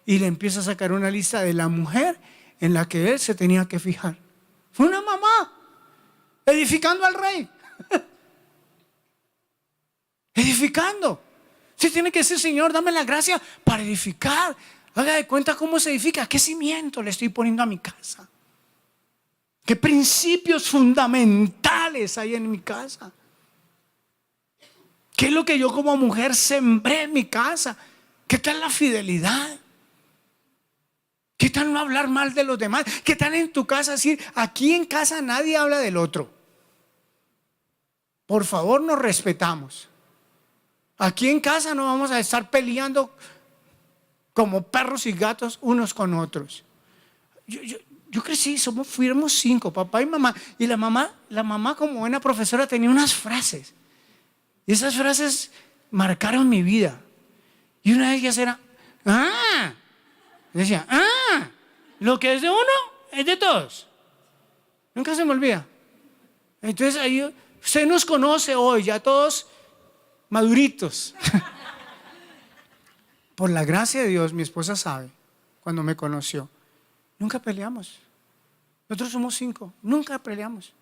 Y le empieza a sacar una lista de la mujer en la que él se tenía que fijar. Fue una mamá edificando al rey. Edificando. Se tiene que decir, Señor, dame la gracia para edificar. Haga de cuenta cómo se edifica. ¿Qué cimiento le estoy poniendo a mi casa? ¿Qué principios fundamentales hay en mi casa? ¿Qué es lo que yo como mujer sembré en mi casa? ¿Qué tal la fidelidad? ¿Qué tal no hablar mal de los demás? ¿Qué tal en tu casa decir, aquí en casa nadie habla del otro? Por favor, nos respetamos. Aquí en casa no vamos a estar peleando como perros y gatos unos con otros. Yo crecí, fuimos 5, papá y mamá. Y la mamá como buena profesora tenía unas frases. Y esas frases marcaron mi vida. Y una de ellas era, decía, lo que es de uno es de todos. Nunca se me olvida. Entonces ahí usted nos conoce hoy, ya todos maduritos. Por la gracia de Dios, mi esposa sabe, cuando me conoció, nunca peleamos. Nosotros somos 5, nunca peleamos.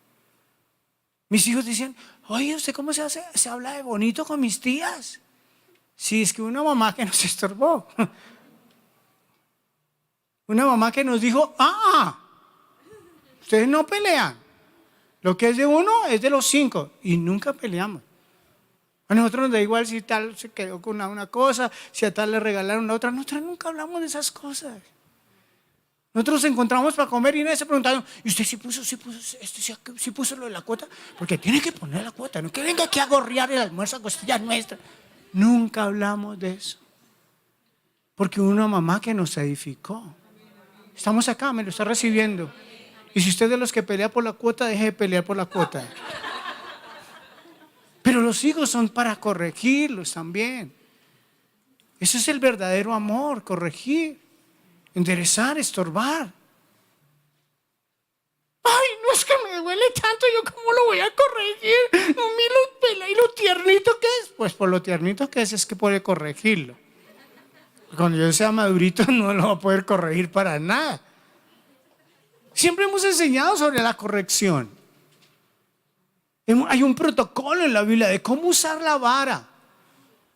Mis hijos dicen, oye, ¿usted cómo se hace? Se habla de bonito con mis tías. Sí, es que una mamá que nos estorbó. Una mamá que nos dijo, ustedes no pelean. Lo que es de uno es de los 5. Y nunca peleamos. A nosotros nos da igual si tal se quedó con una cosa, si a tal le regalaron la otra. Nosotros nunca hablamos de esas cosas. Nosotros nos encontramos para comer y nadie se preguntaron, ¿y usted sí puso lo de la cuota? Porque tiene que poner la cuota, no que venga aquí a gorrear el almuerzo a costillas nuestras. Nunca hablamos de eso. Porque hubo una mamá que nos edificó. Estamos acá, me lo está recibiendo. Y si usted es de los que pelea por la cuota, deje de pelear por la cuota. Pero los hijos son para corregirlos también. Ese es el verdadero amor, corregir, enderezar, estorbar. Ay, no es que me duele tanto, ¿yo cómo lo voy a corregir? No, mira lo pela y lo tiernito que es. Pues por lo tiernito que es que puede corregirlo. Cuando yo sea madurito no lo va a poder corregir para nada. Siempre hemos enseñado sobre la corrección. Hay un protocolo en la Biblia de cómo usar la vara.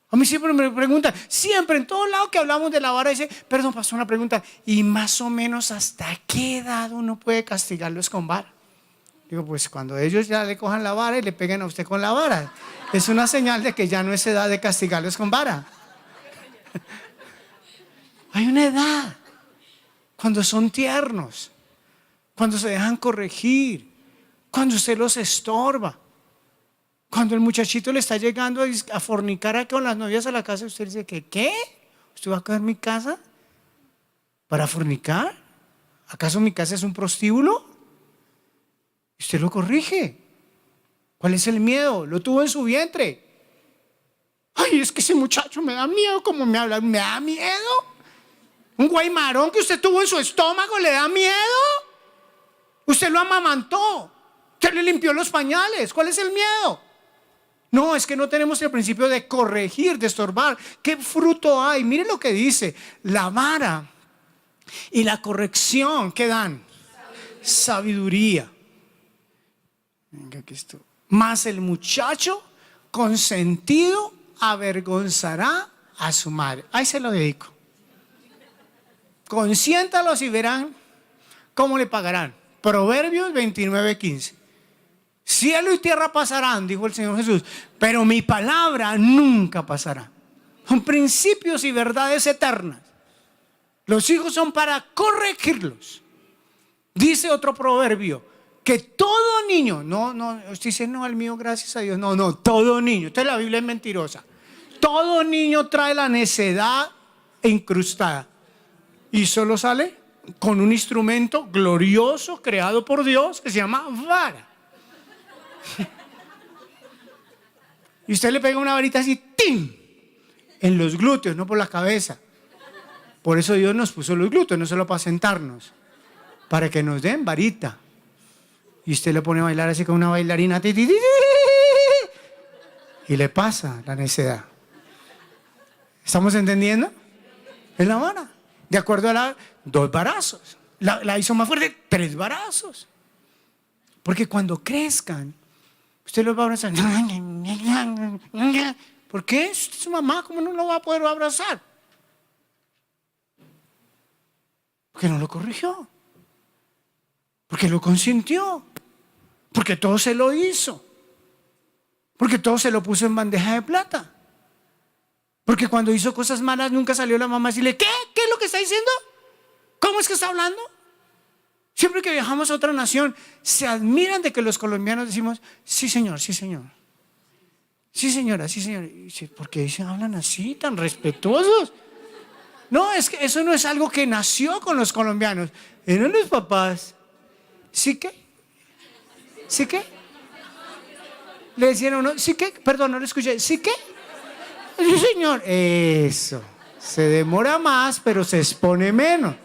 A mí siempre me preguntan, siempre en todos lados que hablamos de la vara, dice, perdón, pasó una pregunta, ¿y más o menos hasta qué edad uno puede castigarlos con vara? Digo, pues cuando ellos ya le cojan la vara y le peguen a usted con la vara, es una señal de que ya no es edad de castigarlos con vara. Hay una edad, cuando son tiernos, cuando se dejan corregir, cuando usted los estorba. Cuando el muchachito le está llegando a fornicar con las novias a la casa, usted dice que ¿qué? ¿Usted va a coger mi casa para fornicar? ¿Acaso mi casa es un prostíbulo? Usted lo corrige. ¿Cuál es el miedo? Lo tuvo en su vientre. Ay, es que ese muchacho me da miedo como me habla. ¿Me da miedo? ¿Un guaymarón que usted tuvo en su estómago le da miedo? Usted lo amamantó. Usted le limpió los pañales. ¿Cuál es el miedo? No, es que no tenemos el principio de corregir, de estorbar. ¿Qué fruto hay? Mire lo que dice. La vara y la corrección, ¿qué dan? Sabiduría. Venga, aquí esto. Más el muchacho consentido avergonzará a su madre. Ahí se lo dedico. Consiéntalos y verán cómo le pagarán. Proverbios 29:15. Cielo y tierra pasarán, dijo el Señor Jesús, pero mi palabra nunca pasará. Son principios y verdades eternas. Los hijos son para corregirlos. Dice otro proverbio, que todo niño, usted dice, no, el mío, gracias a Dios, no, todo niño, entonces la Biblia es mentirosa. Todo niño trae la necedad incrustada y solo sale con un instrumento glorioso creado por Dios que se llama vara. Y usted le pega una varita así, ¡tim!, en los glúteos, no por la cabeza. Por eso Dios nos puso los glúteos, no solo para sentarnos, para que nos den varita. Y usted le pone a bailar así con una bailarina, y le pasa la necedad. ¿Estamos entendiendo? Es la vara. De acuerdo a 2 varazos. La hizo más fuerte, 3 varazos. Porque cuando crezcan, usted los va a abrazar. ¿Por qué? Es su mamá, ¿cómo no lo va a poder abrazar? Porque no lo corrigió. Porque lo consintió. Porque todo se lo hizo. Porque todo se lo puso en bandeja de plata. Porque cuando hizo cosas malas nunca salió la mamá a decirle, ¿qué? ¿Qué es lo que está diciendo? ¿Cómo es que está hablando? Siempre que viajamos a otra nación, se admiran de que los colombianos decimos, sí señor, sí señor. Sí señora, sí señor. ¿Por qué hablan así, tan respetuosos? No, es que eso no es algo que nació con los colombianos. Eran los papás. ¿Sí qué? ¿Sí qué? Le decían a uno, ¿sí qué? Perdón, no lo escuché. ¿Sí qué? Sí señor. Eso. Se demora más, pero se expone menos.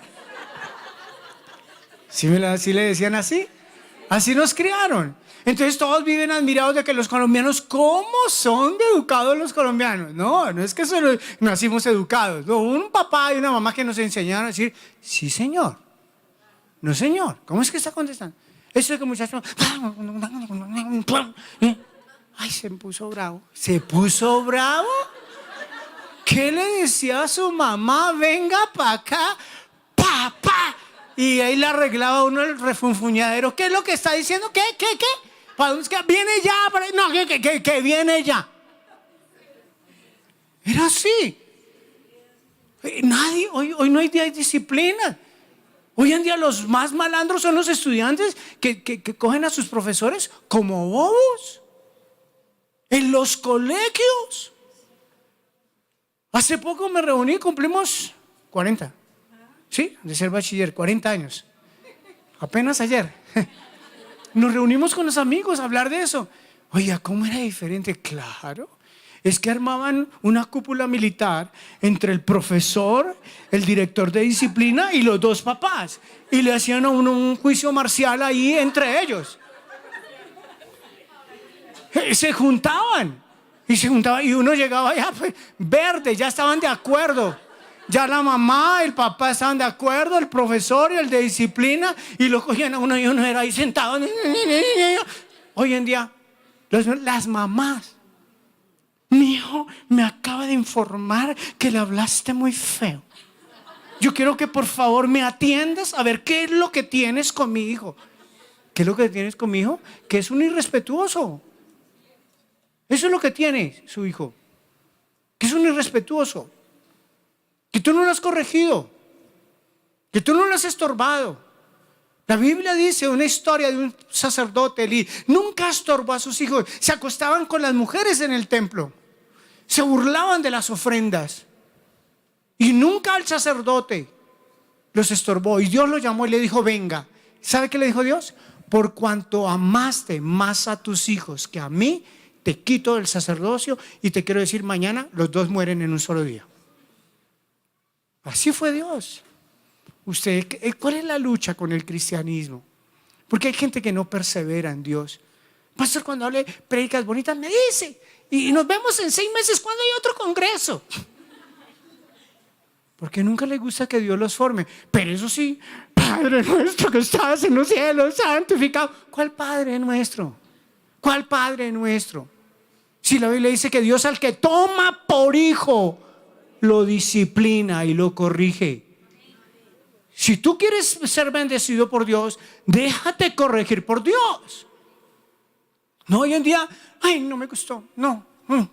¿Sí le decían así? Así nos criaron. Entonces todos viven admirados de que los colombianos, ¿cómo son de educados los colombianos? No es que solo nacimos educados. No, un papá y una mamá que nos enseñaron a decir, sí señor, no señor. ¿Cómo es que está contestando? Eso es que muchacho, ay, se puso bravo. ¿Se puso bravo? ¿Qué le decía a su mamá? Venga para acá, papá. Y ahí le arreglaba uno el refunfuñadero. ¿Qué es lo que está diciendo? ¿Qué? Viene ya. No, que viene ya. Era así. Nadie, hoy no hay disciplina. Hoy en día los más malandros son los estudiantes que cogen a sus profesores como bobos. En los colegios. Hace poco me reuní, cumplimos 40. Sí, de ser bachiller, 40 años. Apenas ayer. Nos reunimos con los amigos a hablar de eso. Oiga, ¿cómo era diferente? Claro. Es que armaban una cúpula militar entre el profesor, el director de disciplina y los 2 papás. Y le hacían a uno un juicio marcial ahí entre ellos. Se juntaban. Y uno llegaba ya pues, verde, ya estaban de acuerdo. Ya la mamá, el papá estaban de acuerdo, el profesor y el de disciplina, y lo cogían a uno y uno era ahí sentado. Hoy en día, las mamás, mi hijo me acaba de informar que le hablaste muy feo. Yo quiero que por favor me atiendas a ver qué es lo que tienes con mi hijo. ¿Qué es lo que tienes con mi hijo? Que es un irrespetuoso. Eso es lo que tiene su hijo. Que es un irrespetuoso. Que tú no lo has corregido, que tú no lo has estorbado. La Biblia dice una historia de un sacerdote, Elí, nunca estorbó a sus hijos. Se acostaban con las mujeres en el templo, se burlaban de las ofrendas y nunca al sacerdote los estorbó. Y Dios lo llamó y le dijo, venga. ¿Sabe qué le dijo Dios? Por cuanto amaste más a tus hijos que a mí, te quito del sacerdocio y te quiero decir, mañana los 2 mueren en un solo día. Así fue Dios. ¿Cuál es la lucha con el cristianismo? Porque hay gente que no persevera en Dios. Pastor, cuando hable prédicas bonitas me dice, y nos vemos en 6 meses cuando hay otro congreso. Porque nunca le gusta que Dios los forme. Pero eso sí, Padre nuestro que estás en los cielos, santificado. ¿Cuál Padre nuestro? ¿Cuál Padre nuestro? Si la Biblia dice que Dios al que toma por hijo lo disciplina y lo corrige. Si tú quieres ser bendecido por Dios, déjate corregir por Dios. No, hoy en día, ay, no me gustó, no,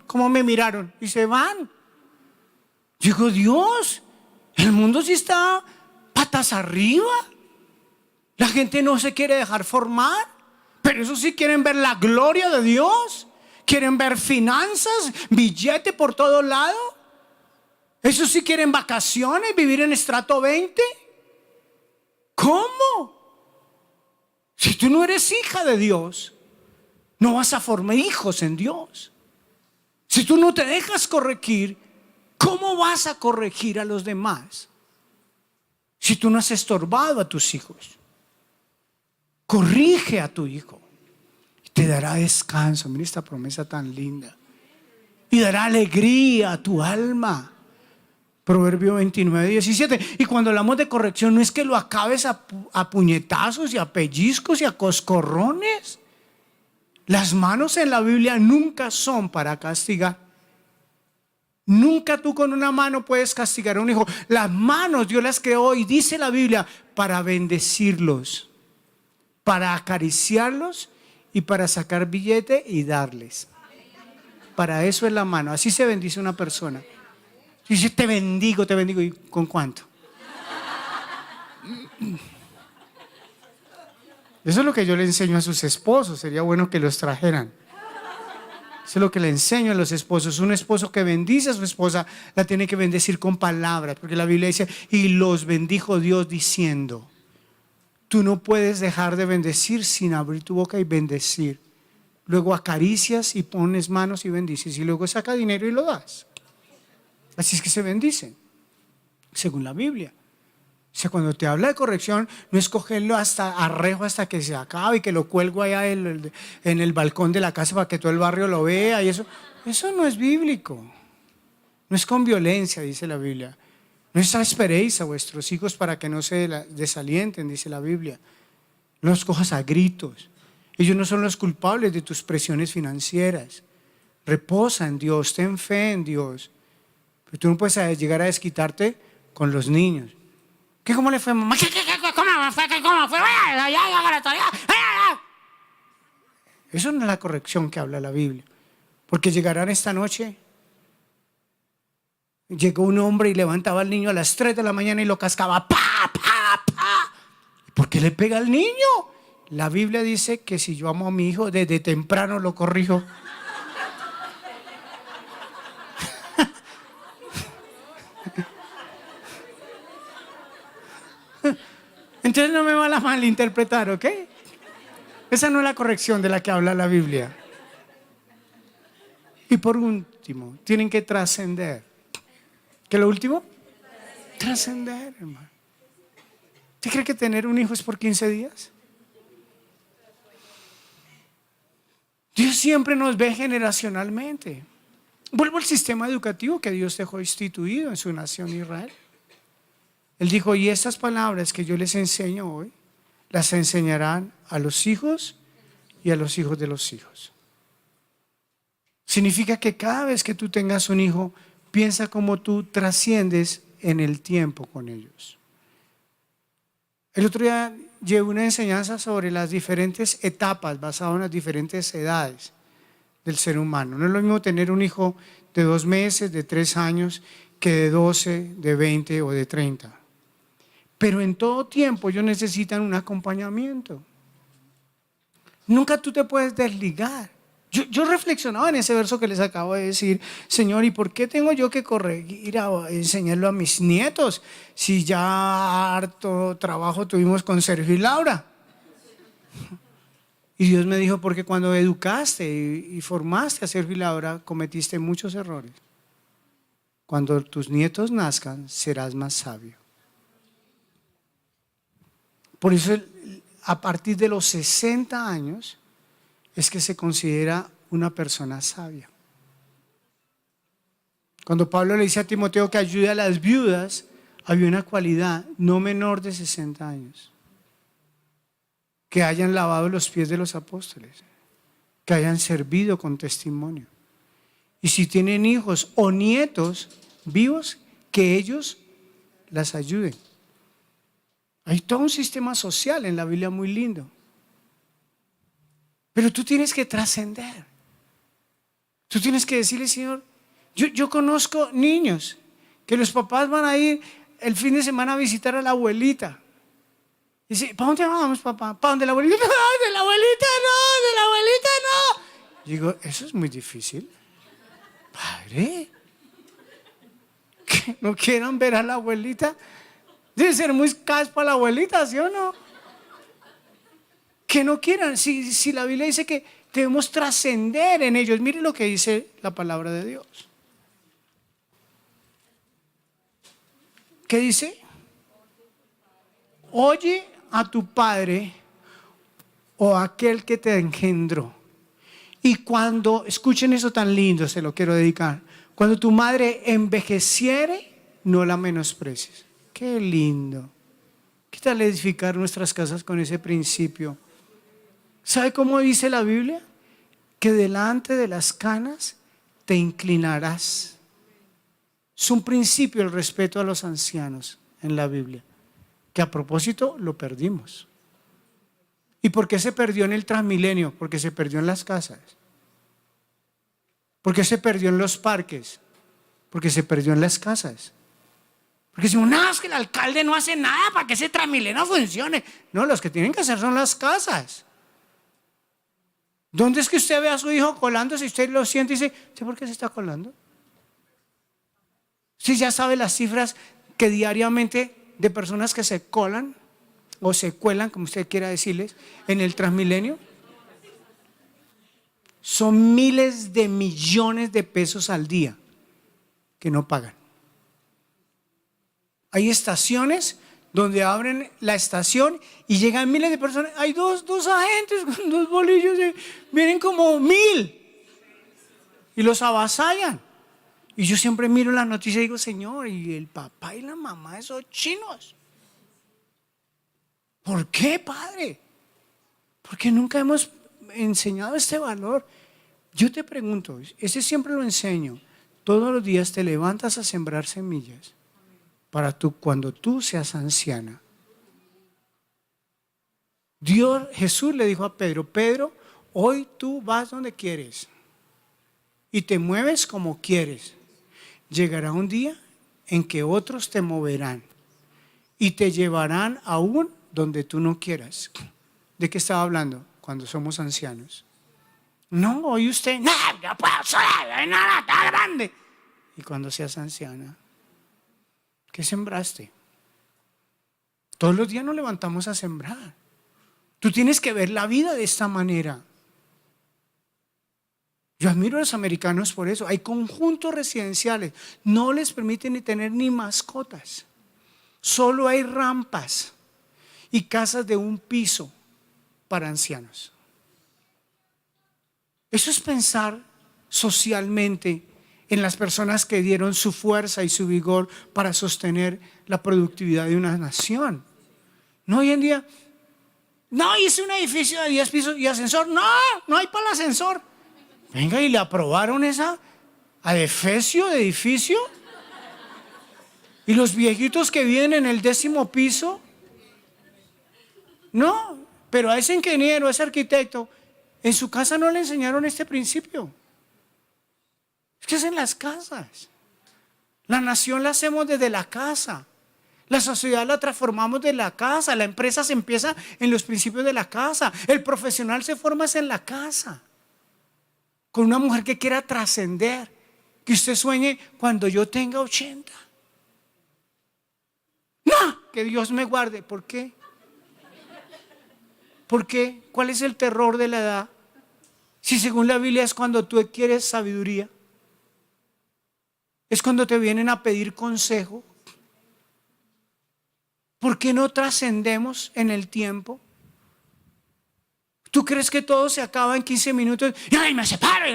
cómo me miraron y se van. Digo, Dios, el mundo sí está patas arriba. La gente no se quiere dejar formar, pero eso sí quieren ver la gloria de Dios. Quieren ver finanzas, billete por todo lado. Eso sí quieren vacaciones, vivir en estrato 20. ¿Cómo? Si tú no eres hija de Dios, no vas a formar hijos en Dios. Si tú no te dejas corregir, ¿cómo vas a corregir a los demás? Si tú no has estorbado a tus hijos, corrige a tu hijo. Te dará descanso. Mira esta promesa tan linda. Y dará alegría a tu alma. Proverbio 29:17. Y cuando hablamos de corrección, no es que lo acabes a puñetazos y a pellizcos y a coscorrones. Las manos en la Biblia nunca son para castigar. Nunca tú con una mano puedes castigar a un hijo. Las manos Dios las creó, y dice la Biblia, para bendecirlos, para acariciarlos y para sacar billete y darles. Para eso es la mano. Así se bendice una persona. Dice, te bendigo, te bendigo. ¿Y con cuánto? Eso es lo que yo le enseño a sus esposos. Sería bueno que los trajeran. Eso es lo que le enseño a los esposos. Un esposo que bendice a su esposa la tiene que bendecir con palabras. Porque la Biblia dice, y los bendijo Dios diciendo. Tú no puedes dejar de bendecir sin abrir tu boca y bendecir. Luego acaricias y pones manos y bendices. Y luego saca dinero y lo das. Así es que se bendicen, según la Biblia. O sea, cuando te habla de corrección, no es cogerlo hasta arrejo hasta que se acabe y que lo cuelgo allá en el balcón de la casa para que todo el barrio lo vea. Y eso no es bíblico. No es con violencia, dice la Biblia. No exasperéis a vuestros hijos para que no se desalienten, dice la Biblia. No los cojas a gritos. Ellos no son los culpables de tus presiones financieras. Reposa en Dios, ten fe en Dios. Pero tú no puedes llegar a desquitarte con los niños. ¿Qué? ¿Cómo le fue, mamá? ¿Cómo fue? Eso no es la corrección que habla la Biblia. Porque llegarán esta noche. Llegó un hombre y levantaba al niño a las 3 de la mañana y lo cascaba. ¡Pa, pa, pa! ¿Por qué le pega al niño? La Biblia dice que si yo amo a mi hijo, desde temprano lo corrijo. Entonces no me van a malinterpretar, ¿ok? Esa no es la corrección de la que habla la Biblia. Y por último, tienen que trascender. ¿Qué es lo último? Trascender, hermano. ¿Usted cree que tener un hijo es por 15 días? Dios siempre nos ve generacionalmente. Vuelvo al sistema educativo que Dios dejó instituido en su nación Israel. Él dijo, y estas palabras que yo les enseño hoy, las enseñarán a los hijos y a los hijos de los hijos. Significa que cada vez que tú tengas un hijo, piensa cómo tú trasciendes en el tiempo con ellos. El otro día llevé una enseñanza sobre las diferentes etapas basadas en las diferentes edades del ser humano. No es lo mismo tener un hijo de 2 meses, de 3 años, que de 12, de 20 o de 30. Pero en todo tiempo ellos necesitan un acompañamiento. Nunca tú te puedes desligar. Yo reflexionaba en ese verso que les acabo de decir. Señor, ¿y por qué tengo yo que corregir a enseñarlo a mis nietos? Si ya harto trabajo tuvimos con Sergio y Laura. Y Dios me dijo, porque cuando educaste y formaste a Sergio y Laura, cometiste muchos errores. Cuando tus nietos nazcan, serás más sabio. Por eso, a partir de los 60 años, es que se considera una persona sabia. Cuando Pablo le dice a Timoteo que ayude a las viudas, había una cualidad: no menor de 60 años, que hayan lavado los pies de los apóstoles, que hayan servido con testimonio. Y si tienen hijos o nietos vivos, que ellos las ayuden. Hay todo un sistema social en la Biblia muy lindo. Pero tú tienes que trascender. Tú tienes que decirle: Señor, yo conozco niños que los papás van a ir el fin de semana a visitar a la abuelita. Y dice: ¿para dónde vamos, papá? ¿Para dónde la abuelita? No, de la abuelita no, de la abuelita no. Digo, eso es muy difícil. Padre, que no quieran ver a la abuelita. Debe ser muy caspa la abuelita, ¿sí o no? Que no quieran. Si la Biblia dice que debemos trascender en ellos. Mire lo que dice la palabra de Dios. ¿Qué dice? Oye a tu padre o a aquel que te engendró. Y cuando, escuchen eso tan lindo, se lo quiero dedicar. Cuando tu madre envejeciere, no la menosprecies. Qué lindo. ¿Qué tal edificar nuestras casas con ese principio? ¿Sabe cómo dice la Biblia? Que delante de las canas te inclinarás. Es un principio el respeto a los ancianos en la Biblia, que a propósito lo perdimos. ¿Y por qué se perdió en el Transmilenio? Porque se perdió en las casas. ¿Por qué se perdió en los parques? Porque se perdió en las casas. Porque decimos: no, es que el alcalde no hace nada para que ese Transmilenio funcione. No, los que tienen que hacer son las casas. ¿Dónde es que usted ve a su hijo colándose y usted lo siente y dice: ¿usted por qué se está colando? Si ya sabe las cifras que diariamente de personas que se colan o se cuelan, como usted quiera decirles, en el Transmilenio, son miles de millones de pesos al día que no pagan. Hay estaciones donde abren la estación y llegan miles de personas. Hay dos agentes con 2 bolillos, vienen como 1000 y los avasallan. Y yo siempre miro la noticia y digo: Señor, ¿y el papá y la mamá de esos chinos? ¿Por qué, Padre? Porque nunca hemos enseñado este valor. Yo te pregunto, ese siempre lo enseño. Todos los días te levantas a sembrar semillas para cuando tú seas anciana. Jesús le dijo a Pedro: Pedro, hoy tú vas donde quieres y te mueves como quieres. Llegará un día en que otros te moverán y te llevarán aún donde tú no quieras. ¿De qué estaba hablando? Cuando somos ancianos. No, hoy usted, no, yo puedo ser, nada tan grande. Y cuando seas anciana, ¿qué sembraste? Todos los días nos levantamos a sembrar. Tú tienes que ver la vida de esta manera. Yo admiro a los americanos por eso. Hay conjuntos residenciales, no les permiten ni tener ni mascotas. Solo hay rampas y casas de un piso para ancianos. Eso es pensar socialmente en las personas que dieron su fuerza y su vigor para sostener la productividad de una nación. No, hoy en día, no, hice un edificio de 10 pisos y ascensor. No hay para el ascensor. Venga, ¿y le aprobaron esa adefesio de edificio? ¿Y los viejitos que viven en el 10º piso? No, pero a ese ingeniero, a ese arquitecto, en su casa no le enseñaron este principio. Es que es en las casas. La nación la hacemos desde la casa. La sociedad la transformamos de la casa. La empresa se empieza en los principios de la casa. El profesional se forma en la casa. Con una mujer que quiera trascender. Que usted sueñe: cuando yo tenga 80. No, que Dios me guarde. ¿Por qué? ¿Por qué? ¿Cuál es el terror de la edad? Si según la Biblia es cuando tú adquieres sabiduría. Es cuando te vienen a pedir consejo. ¿Por qué no trascendemos en el tiempo? ¿Tú crees que todo se acaba en 15 minutos? ¡Ay, me separo!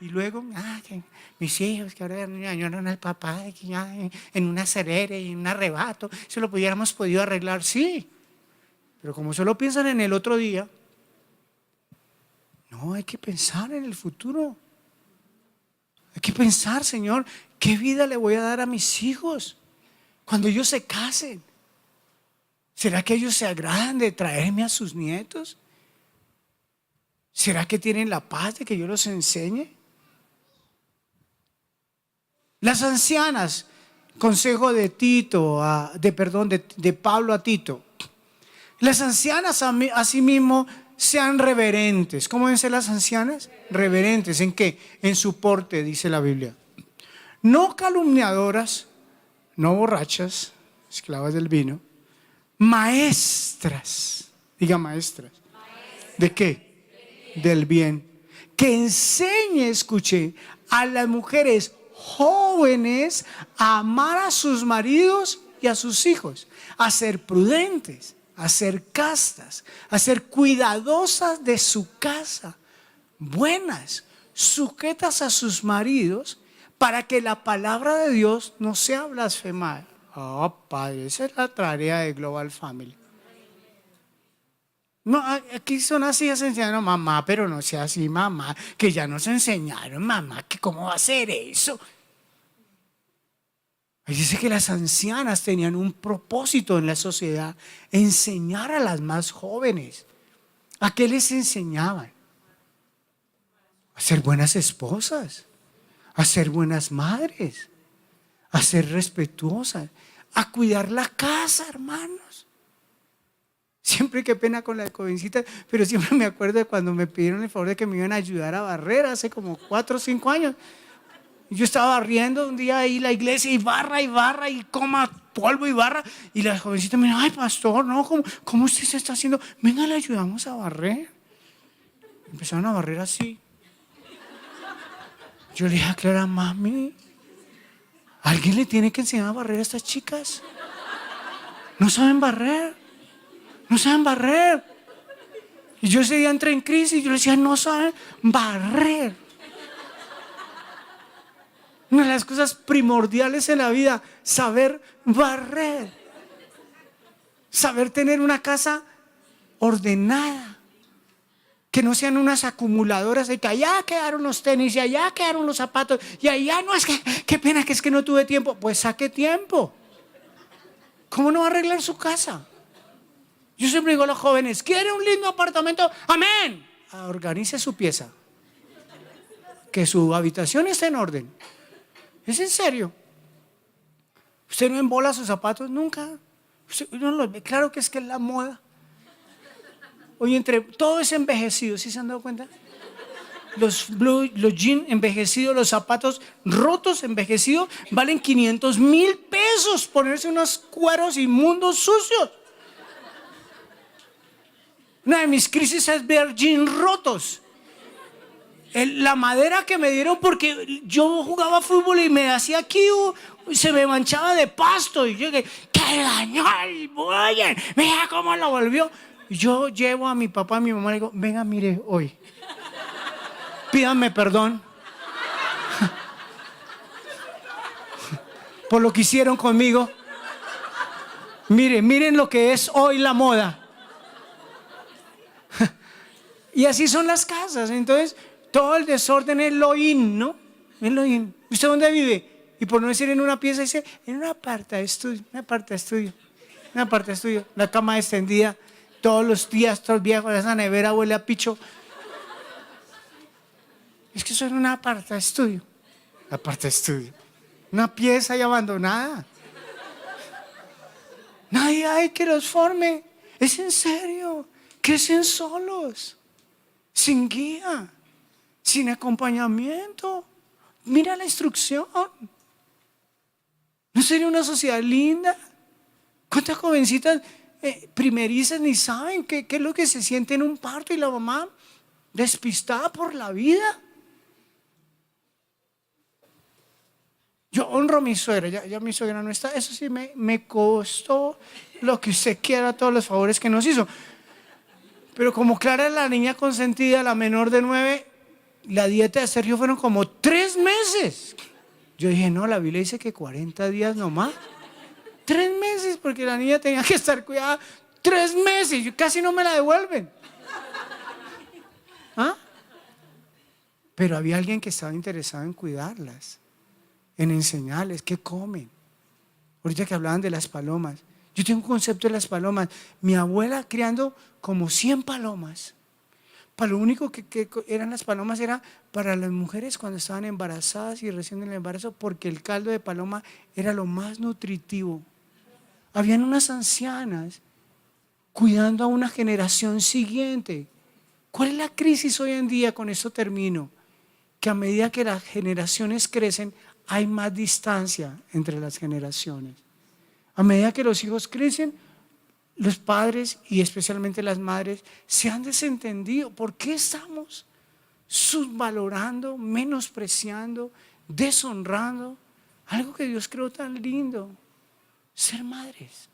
Y luego, que mis hijos que ahora añoran al papá, que ya en una acelere y en un arrebato, si lo hubiéramos podido arreglar, sí. Pero como solo piensan en el otro día, no, hay que pensar en el futuro. Hay que pensar, Señor, ¿qué vida le voy a dar a mis hijos cuando ellos se casen? ¿Será que ellos se agradan de traerme a sus nietos? ¿Será que tienen la paz de que yo los enseñe? Las ancianas, consejo de Pablo a Tito. Las ancianas asimismo sean reverentes. ¿Cómo deben ser las ancianas? Reverentes. ¿En qué? En su porte, dice la Biblia. No calumniadoras, no borrachas, esclavas del vino, maestras. Diga maestras. ¿De qué? Del bien. Que enseñe, escuche, a las mujeres jóvenes a amar a sus maridos y a sus hijos, a ser prudentes, a ser castas, a ser cuidadosas de su casa, buenas, sujetas a sus maridos, para que la palabra de Dios no sea blasfemada. Oh, Padre, esa es la tarea de Global Family. No, aquí son así, enseñaron, mamá, pero no sea así, mamá, que ya nos enseñaron, mamá, que cómo va a ser eso. Ahí dice que las ancianas tenían un propósito en la sociedad: enseñar a las más jóvenes. ¿A qué les enseñaban? A ser buenas esposas, a ser buenas madres, a ser respetuosas, a cuidar la casa, hermanos. Siempre, qué pena con la jovencita, pero siempre me acuerdo de cuando me pidieron el favor de que me iban a ayudar a barrer hace como 4 o 5 años. Yo estaba barriendo un día ahí la iglesia y barra y coma polvo y barra. Y la jovencita me dijo: ay, pastor, no, ¿cómo usted se está haciendo? Venga, le ayudamos a barrer. Empezaron a barrer así. Yo le dije a Clara: mami, ¿alguien le tiene que enseñar a barrer a estas chicas? No saben barrer. No saben barrer. Y yo ese día entré en crisis y yo le decía: no saben barrer. Una de las cosas primordiales en la vida: saber barrer. Saber tener una casa ordenada. Que no sean unas acumuladoras de que allá quedaron los tenis y allá quedaron los zapatos y allá no, es que, qué pena que es que no tuve tiempo. Pues saque tiempo. ¿Cómo no va a arreglar su casa? Yo siempre digo a los jóvenes: ¿quiere un lindo apartamento? ¡Amén! Organice su pieza. Que su habitación esté en orden. ¿Es en serio? ¿Usted no embola sus zapatos nunca? Claro que es la moda. Hoy todo es envejecido, ¿sí se han dado cuenta? Los jeans envejecidos, los zapatos rotos envejecidos, valen 500,000 pesos ponerse unos cueros inmundos sucios. Una de mis crisis es ver jeans rotos. La madera que me dieron porque yo jugaba fútbol y me hacía aquí, se me manchaba de pasto. Y yo dije: ¡qué dañó el bullying! Mira cómo lo volvió. Y yo llevo a mi papá y a mi mamá y le digo: venga, mire, hoy pídanme perdón por lo que hicieron conmigo. Miren lo que es hoy la moda. Y así son las casas. Entonces todo el desorden es lo in, ¿no? Es lo in. ¿Usted dónde vive? Y por no decir en una pieza, dice: en una aparta estudio. La cama extendida todos los días, todos los viejos, esa nevera huele a picho. Es que eso es una aparta estudio. Una pieza ahí abandonada. Nadie hay que los forme. Es en serio. Crecen solos, sin guía, sin acompañamiento. Mira la instrucción. ¿No sería una sociedad linda? ¿Cuántas jovencitas primerizas ni saben qué es lo que se siente en un parto y la mamá despistada por la vida? Yo honro a mi suegra, ya mi suegra no está. Eso sí me costó lo que usted quiera, todos los favores que nos hizo. Pero como Clara es la niña consentida, la menor de 9, la dieta de Sergio fueron como 3 meses. Yo dije, no, la Biblia dice que 40 días nomás. 3 meses, porque la niña tenía que estar cuidada 3 meses. Casi no me la devuelven. ¿Ah? Pero había alguien que estaba interesado en cuidarlas, en enseñarles qué comen. Ahorita que hablaban de las palomas, yo tengo un concepto de las palomas. Mi abuela criando como 100 palomas. Para lo único que eran las palomas era para las mujeres cuando estaban embarazadas y recién en el embarazo, porque el caldo de paloma era lo más nutritivo. Habían unas ancianas cuidando a una generación siguiente. ¿Cuál es la crisis hoy en día? Con esto termino. Que a medida que las generaciones crecen, hay más distancia entre las generaciones. A medida que los hijos crecen, los padres y especialmente las madres se han desentendido. ¿Por qué estamos subvalorando, menospreciando, deshonrando algo que Dios creó tan lindo? Ser madres,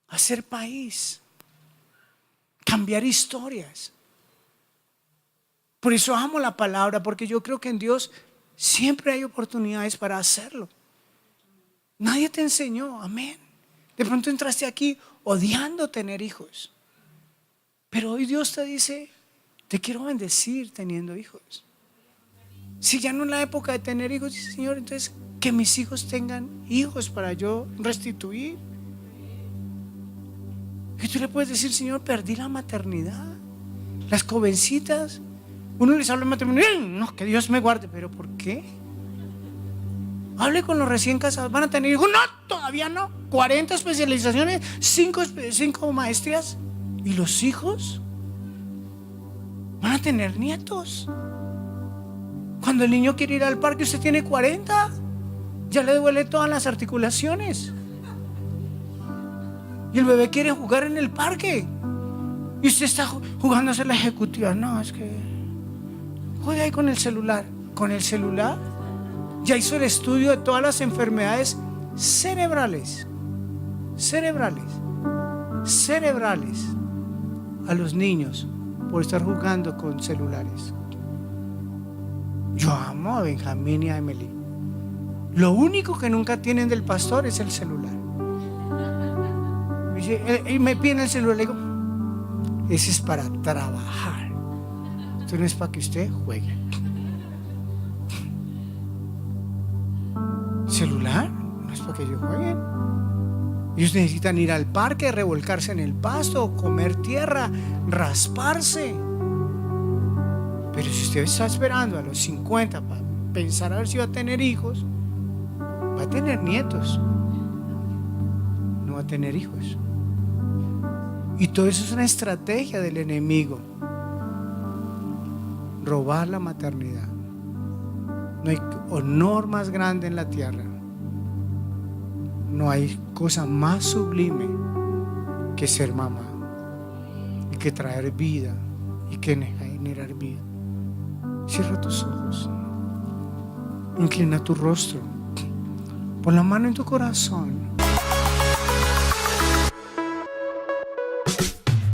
hacer país, cambiar historias. Por eso amo la palabra, porque yo creo que en Dios siempre hay oportunidades para hacerlo. Nadie te enseñó, amén. De pronto entraste aquí odiando tener hijos, pero hoy Dios te dice, te quiero bendecir teniendo hijos. Si ya no es la época de tener hijos, dice Señor, entonces que mis hijos tengan hijos para yo restituir. Y tú le puedes decir, Señor, perdí la maternidad. Las jovencitas, uno les habla de maternidad, no, que Dios me guarde, pero ¿por qué? Hable con los recién casados, ¿van a tener hijos? No, todavía no. 40 especializaciones, 5 maestrías. ¿Y los hijos? ¿Van a tener nietos? Cuando el niño quiere ir al parque, usted tiene 40, ya le duele todas las articulaciones. Y el bebé quiere jugar en el parque. Y usted está jugando a hacer la ejecutiva. No, es que juega ahí con el celular. Con el celular ya hizo el estudio de todas las enfermedades cerebrales a los niños por estar jugando con celulares. Yo amo a Benjamín y a Emily. Lo único que nunca tienen del pastor es el celular. Y me piden el celular, le digo, ese es para trabajar, esto no es para que usted juegue. Celular no es para que ellos jueguen. Ellos necesitan ir al parque, revolcarse en el pasto, comer tierra, rasparse. Pero si usted está esperando a los 50 para pensar a ver si va a tener hijos, va a tener nietos, no va a tener hijos. Y todo eso es una estrategia del enemigo. Robar la maternidad. No hay honor más grande en la tierra. No hay cosa más sublime que ser mamá y que traer vida y que generar vida. Cierra tus ojos. Inclina tu rostro. Pon la mano en tu corazón.